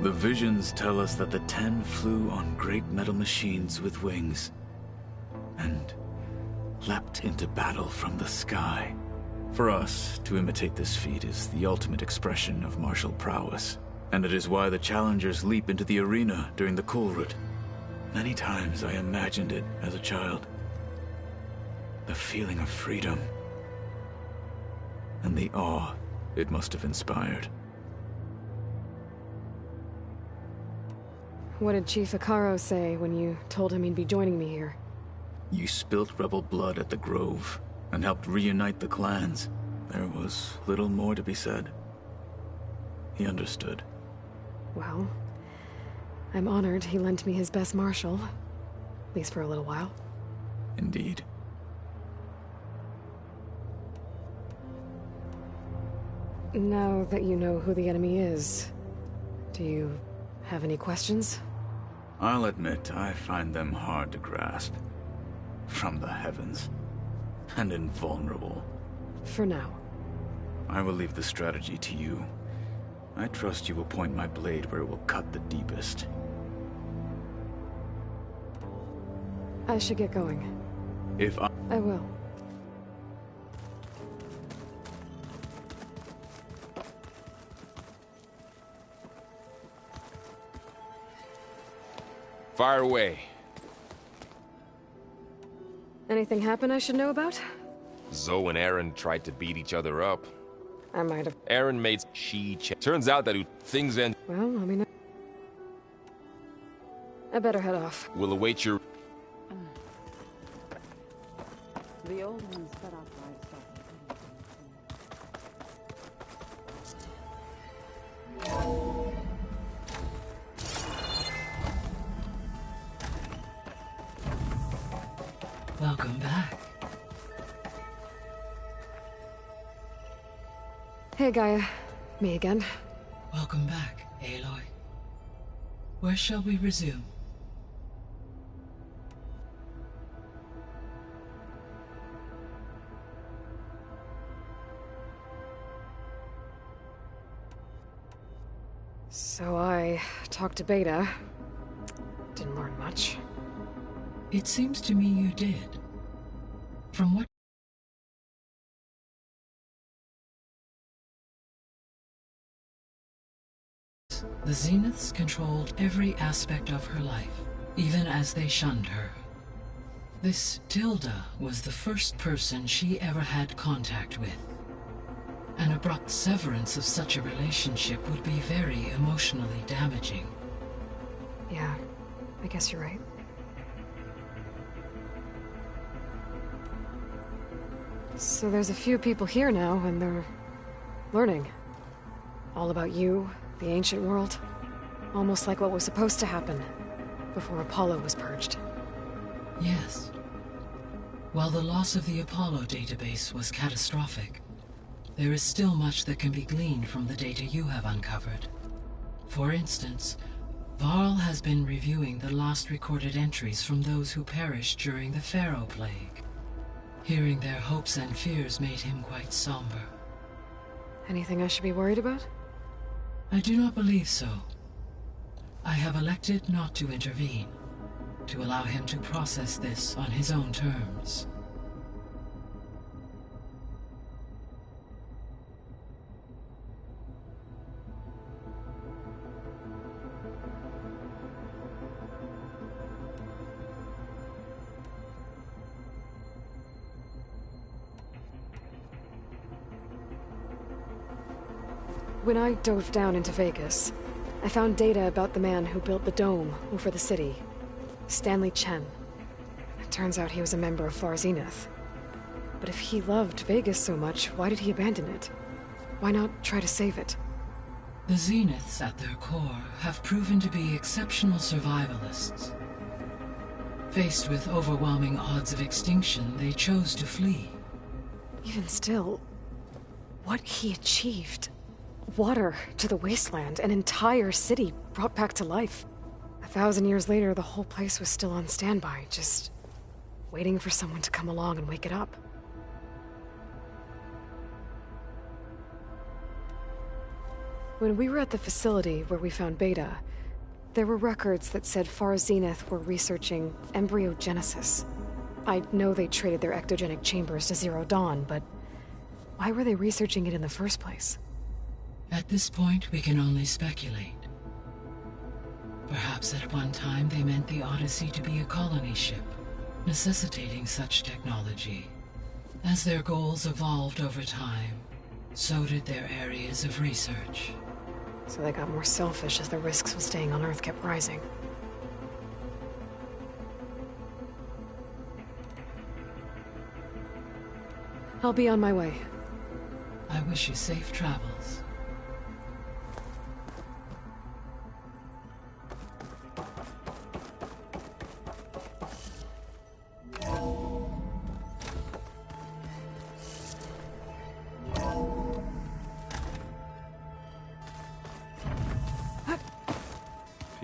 The visions tell us that the Ten flew on great metal machines with wings, and leapt into battle from the sky. For us, to imitate this feat is the ultimate expression of martial prowess, and it is why the challengers leap into the arena during the Cool Route. Many times I imagined it as a child. The feeling of freedom, and the awe it must have inspired. What did Chief Hikaru say when you told him he'd be joining me here? You spilt rebel blood at the Grove, and helped reunite the clans. There was little more to be said. He understood. Well, I'm honored he lent me his best marshal. At least for a little while. Indeed. Now that you know who the enemy is, do you have any questions? I'll admit, I find them hard to grasp. From the heavens. And invulnerable. For now. I will leave the strategy to you. I trust you will point my blade where it will cut the deepest. I should get going. If I will. Fire away. Anything happen I should know about? Zoe and Aaron tried to beat each other up. I might have. Aaron made Turns out that things end. Well, I mean, I better head off. We'll await your... The old one's set up right Welcome back. Hey, Gaia. Me again. Welcome back, Aloy. Where shall we resume? So I talked to Beta. Didn't learn much. It seems to me you did. From what the Zeniths controlled every aspect of her life, even as they shunned her. This Tilda was the first person she ever had contact with. An abrupt severance of such a relationship would be very emotionally damaging. Yeah, I guess you're right. So there's a few people here now, and they're learning. All about you, the ancient world. Almost like what was supposed to happen before Apollo was purged. Yes. While the loss of the Apollo database was catastrophic, there is still much that can be gleaned from the data you have uncovered. For instance, Varl has been reviewing the last recorded entries from those who perished during the Pharaoh Plague. Hearing their hopes and fears made him quite somber. Anything I should be worried about? I do not believe so. I have elected not to intervene, to allow him to process this on his own terms. When I dove down into Vegas, I found data about the man who built the dome over the city. Stanley Chen. It turns out he was a member of Far Zenith. But if he loved Vegas so much, why did he abandon it? Why not try to save it? The Zeniths at their core have proven to be exceptional survivalists. Faced with overwhelming odds of extinction, they chose to flee. Even still, what he achieved. Water to the wasteland, an entire city brought back to life. 1,000 years later, the whole place was still on standby, just waiting for someone to come along and wake it up. When we were at the facility where we found Beta, there were records that said Far Zenith were researching embryogenesis. I know they traded their ectogenic chambers to Zero Dawn, but why were they researching it in the first place? At this point, we can only speculate. Perhaps at one time they meant the Odyssey to be a colony ship, necessitating such technology. As their goals evolved over time, so did their areas of research. So they got more selfish as the risks of staying on Earth kept rising. I'll be on my way. I wish you safe travels.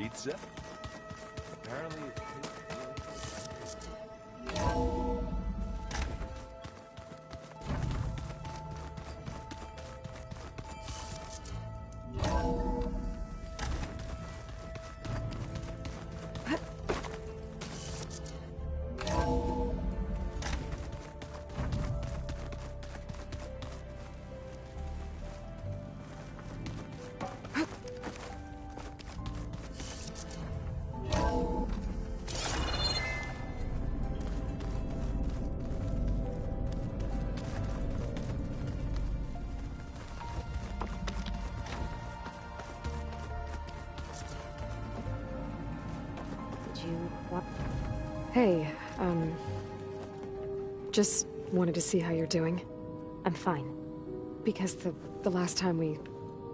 Pizza? Apparently it tastes Hey, just wanted to see how you're doing. I'm fine. Because the last time we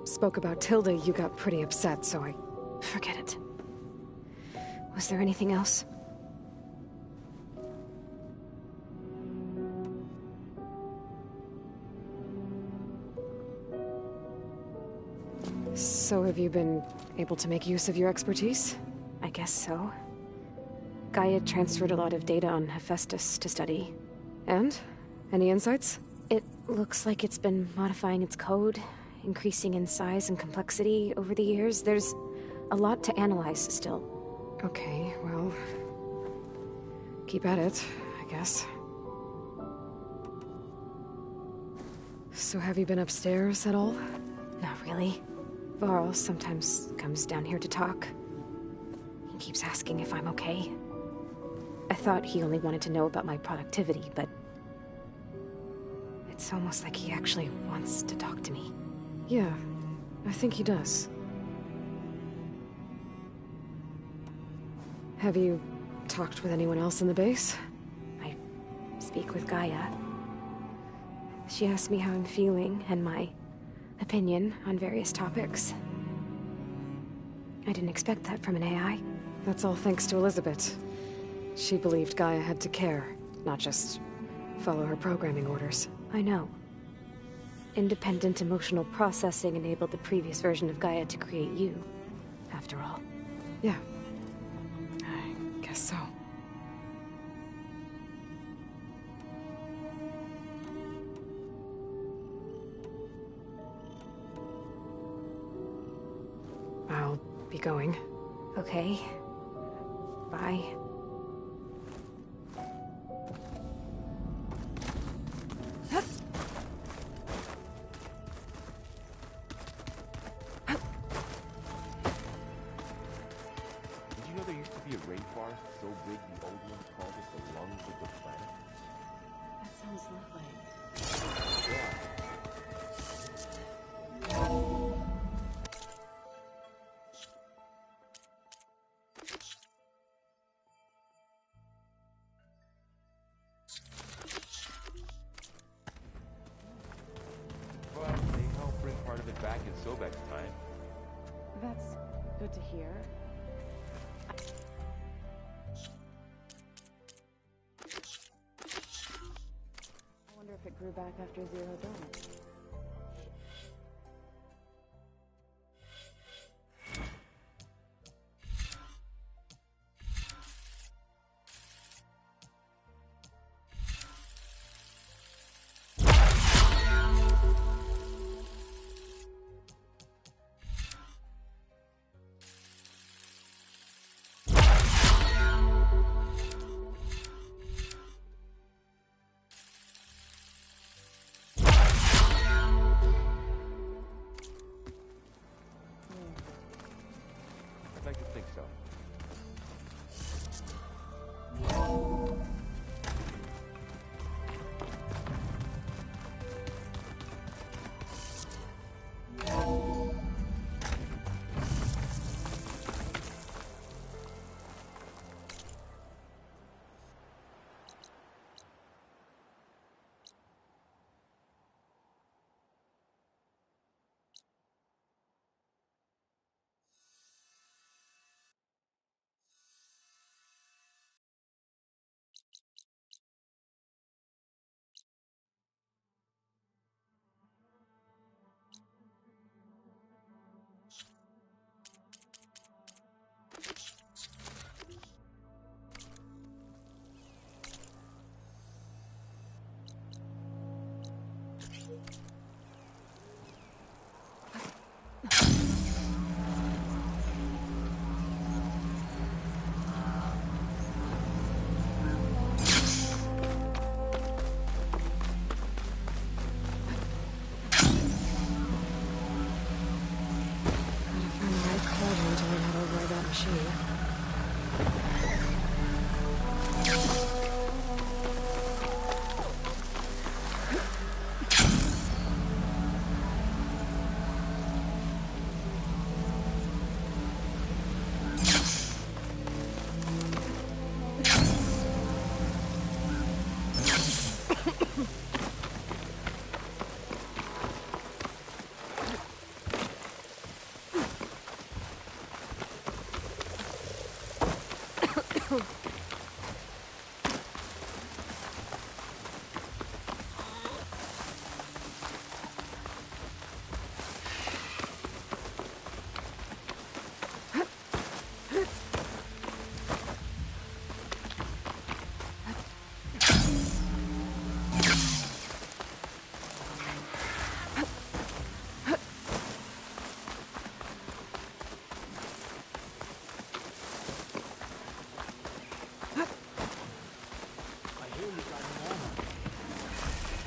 spoke about Tilda, you got pretty upset, so I... Forget it. Was there anything else? So have you been able to make use of your expertise? I guess so. Gaia transferred a lot of data on Hephaestus to study. And? Any insights? It looks like it's been modifying its code, increasing in size and complexity over the years. There's a lot to analyze still. Okay, well... keep at it, I guess. So have you been upstairs at all? Not really. Varl sometimes comes down here to talk. He keeps asking if I'm okay. I thought he only wanted to know about my productivity, but... it's almost like he actually wants to talk to me. Yeah, I think he does. Have you talked with anyone else in the base? I speak with Gaia. She asked me how I'm feeling and my opinion on various topics. I didn't expect that from an AI. That's all thanks to Elizabeth. She believed Gaia had to care, not just follow her programming orders. I know. Independent emotional processing enabled the previous version of Gaia to create you, after all. Yeah. I guess so. I'll be going. Okay. Bye. so big the old ones called it the lungs of the planet? That sounds lovely. Yeah. go back in time. That's good to hear. I wonder if it grew back after Zero Dawn. I'd like to think so.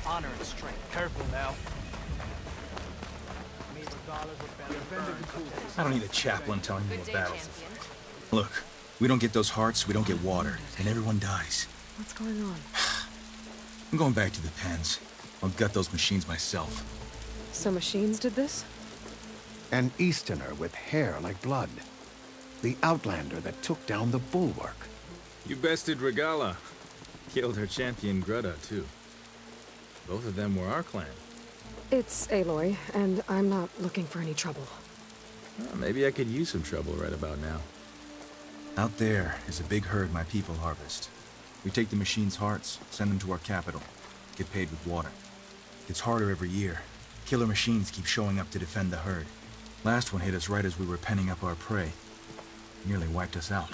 Honor and strength. Careful now. I don't need a chaplain telling me what battles. Look, we don't get those hearts, we don't get water, and everyone dies. What's going on? I'm going back to the pens. I'll gut those machines myself. So machines did this? An Easterner with hair like blood. The Outlander that took down the Bulwark. You bested Regala. Killed her champion Greta, too. Both of them were our clan. It's Aloy, and I'm not looking for any trouble. Well, maybe I could use some trouble right about now. Out there is a big herd my people harvest. We take the machines' hearts, send them to our capital, get paid with water. It's harder every year. Killer machines keep showing up to defend the herd. Last one hit us right as we were penning up our prey. Nearly wiped us out.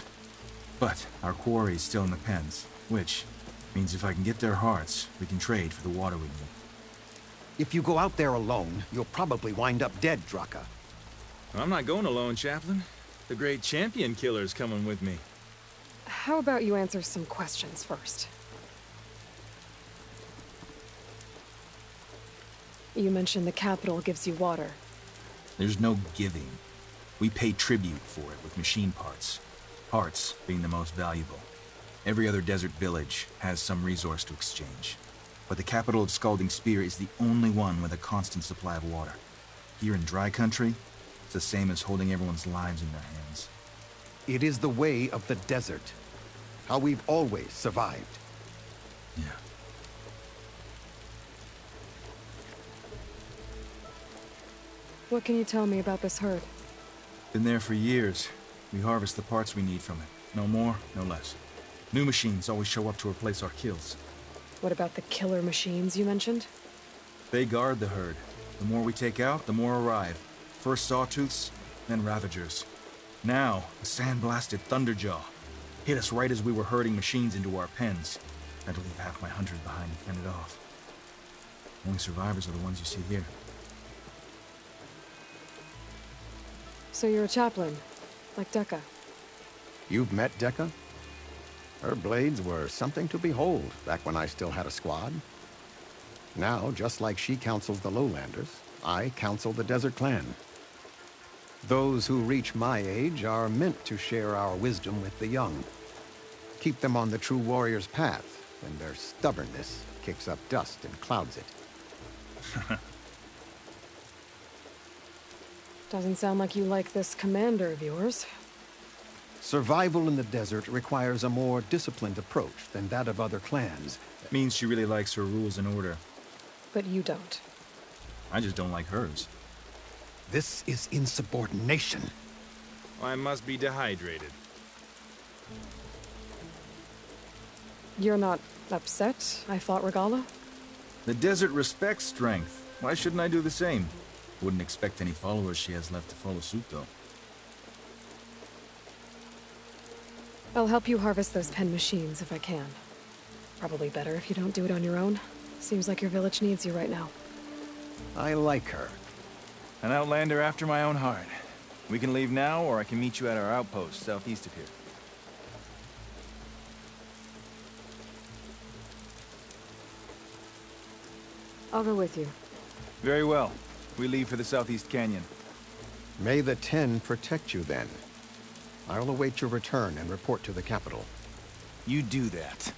But our quarry is still in the pens, which means if I can get their hearts, we can trade for the water we need. If you go out there alone, you'll probably wind up dead, Draka. I'm not going alone, Chaplain. The great champion killer's coming with me. How about you answer some questions first? You mentioned the capital gives you water. There's no giving. We pay tribute for it with machine parts. Hearts being the most valuable. Every other desert village has some resource to exchange. But the capital of Scalding Spear is the only one with a constant supply of water. Here in dry country, it's the same as holding everyone's lives in their hands. It is the way of the desert. How we've always survived. Yeah. What can you tell me about this herd? Been there for years. We harvest the parts we need from it. No more, no less. New machines always show up to replace our kills. What about the killer machines you mentioned? They guard the herd. The more we take out, the more arrive. First sawtooths, then ravagers. Now, a sandblasted thunderjaw. Hit us right as we were herding machines into our pens. Had to leave half my hunters behind to fend it off. Only survivors are the ones you see here. So you're a chaplain, like Decca. You've met Decca? Her blades were something to behold back when I still had a squad. Now, just like she counsels the lowlanders, I counsel the Desert Clan. Those who reach my age are meant to share our wisdom with the young. Keep them on the true warrior's path when their stubbornness kicks up dust and clouds it. Doesn't sound like you like this commander of yours. Survival in the desert requires a more disciplined approach than that of other clans. That means she really likes her rules and order. But you don't. I just don't like hers. This is insubordination. I must be dehydrated. You're not upset I fought Regala? The desert respects strength. Why shouldn't I do the same? Wouldn't expect any followers she has left to follow suit, though. I'll help you harvest those pen machines if I can. Probably better if you don't do it on your own. Seems like your village needs you right now. I like her. An outlander after my own heart. We can leave now, or I can meet you at our outpost southeast of here. I'll go with you. Very well. We leave for the southeast canyon. May the 10 protect you then. I'll await your return and report to the capital. You do that.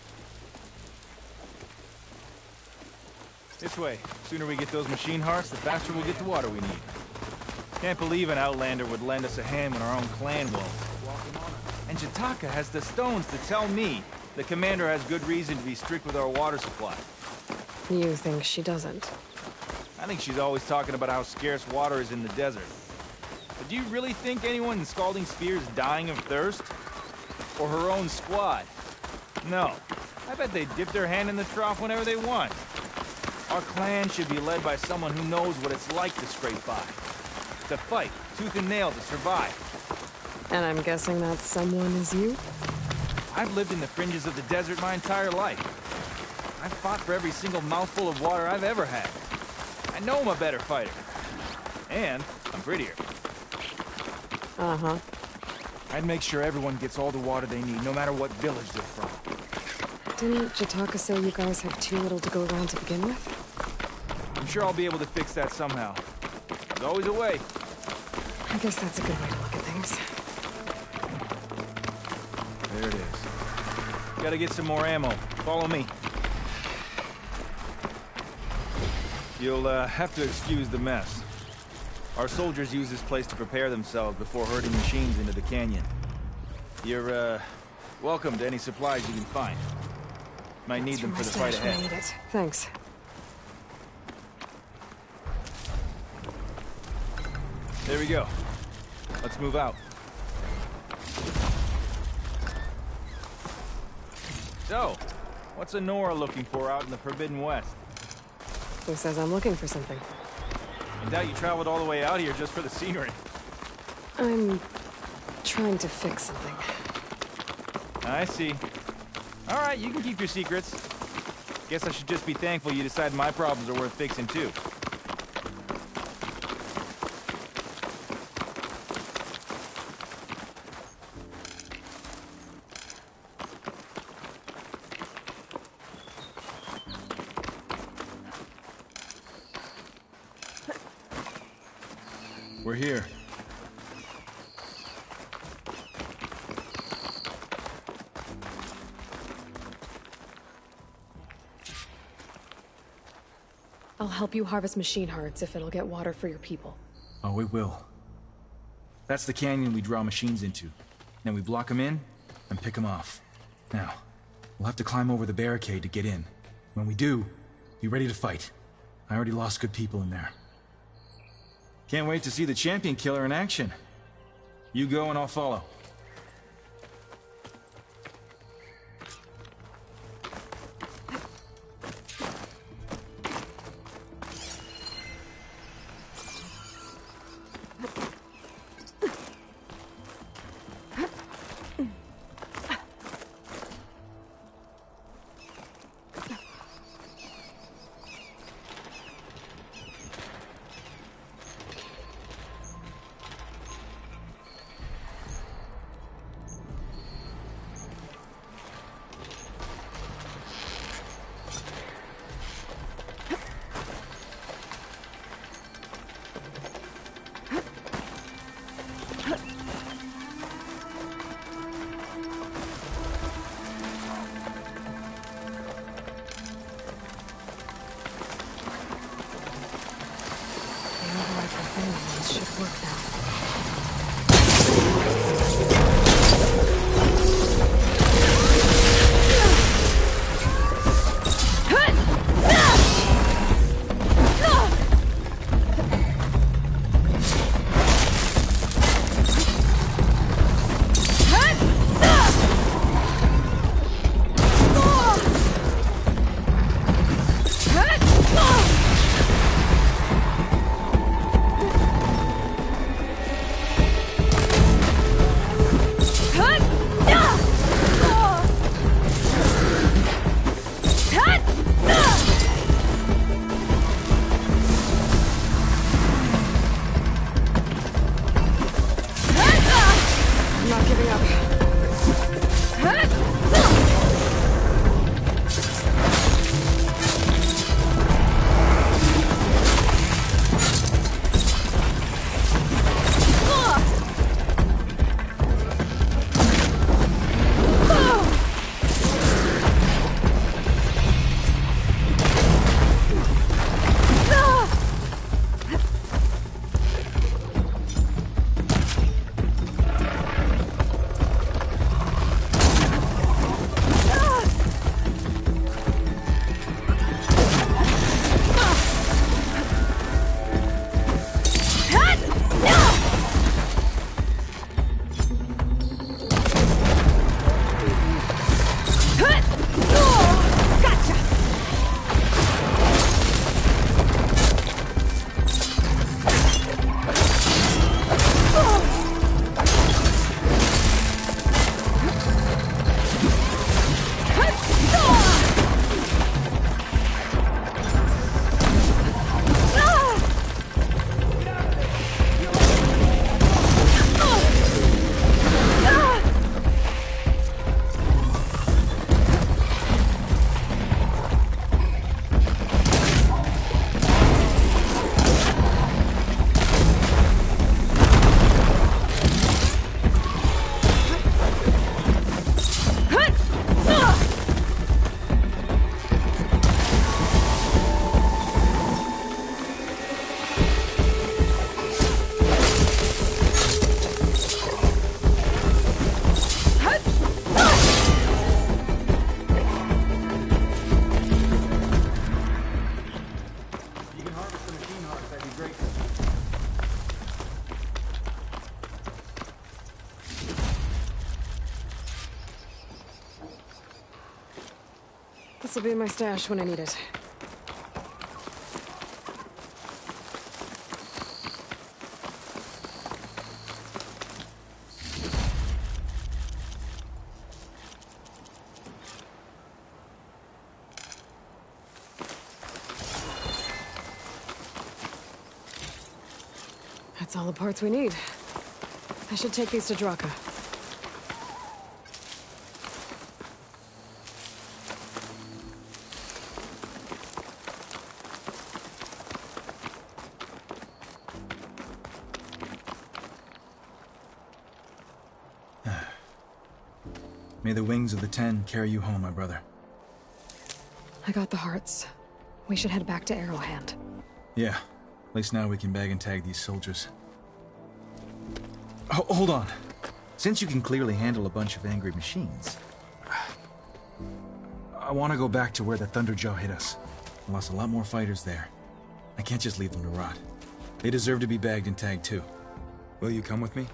This way. Sooner we get those machine hearts, the faster we'll get the water we need. Can't believe an outlander would lend us a hand when our own clan won't. And Jataka has the stones to tell me the commander has good reason to be strict with our water supply. You think she doesn't? I think she's always talking about how scarce water is in the desert. But do you really think anyone in Scalding Spear is dying of thirst? Or her own squad? No. I bet they dip their hand in the trough whenever they want. Our clan should be led by someone who knows what it's like to scrape by. To fight, tooth and nail to survive. And I'm guessing that someone is you? I've lived in the fringes of the desert my entire life. I've fought for every single mouthful of water I've ever had. I know I'm a better fighter. And I'm prettier. Uh-huh. I'd make sure everyone gets all the water they need, no matter what village they're from. Didn't Jataka say you guys have too little to go around to begin with? I'm sure I'll be able to fix that somehow. There's always a way. I guess that's a good way to look at things. There it is. Gotta get some more ammo. Follow me. You'll have to excuse the mess. Our soldiers use this place to prepare themselves before herding machines into the canyon. You're, welcome to any supplies you can find. Might need them for the fight ahead. I need it. Thanks. There we go. Let's move out. So, what's Honora looking for out in the Forbidden West? Who says I'm looking for something? I doubt you traveled all the way out here just for the scenery. I'm trying to fix something. I see. All right, you can keep your secrets. Guess I should just be thankful you decided my problems are worth fixing, too. We're here. I'll help you harvest machine hearts if it'll get water for your people. Oh, it will. That's the canyon we draw machines into. Then we block them in and pick them off. Now, we'll have to climb over the barricade to get in. When we do, be ready to fight. I already lost good people in there. Can't wait to see the champion killer in action. You go and I'll follow. Should work now. This'll be in my stash when I need it. That's all the parts we need. I should take these to Draka. May the wings of the Ten carry you home, my brother. I got the hearts. We should head back to Arrowhand. Yeah. At least now we can bag and tag these soldiers. Hold on. Since you can clearly handle a bunch of angry machines, I want to go back to where the Thunderjaw hit us. I lost a lot more fighters there. I can't just leave them to rot. They deserve to be bagged and tagged too. Will you come with me?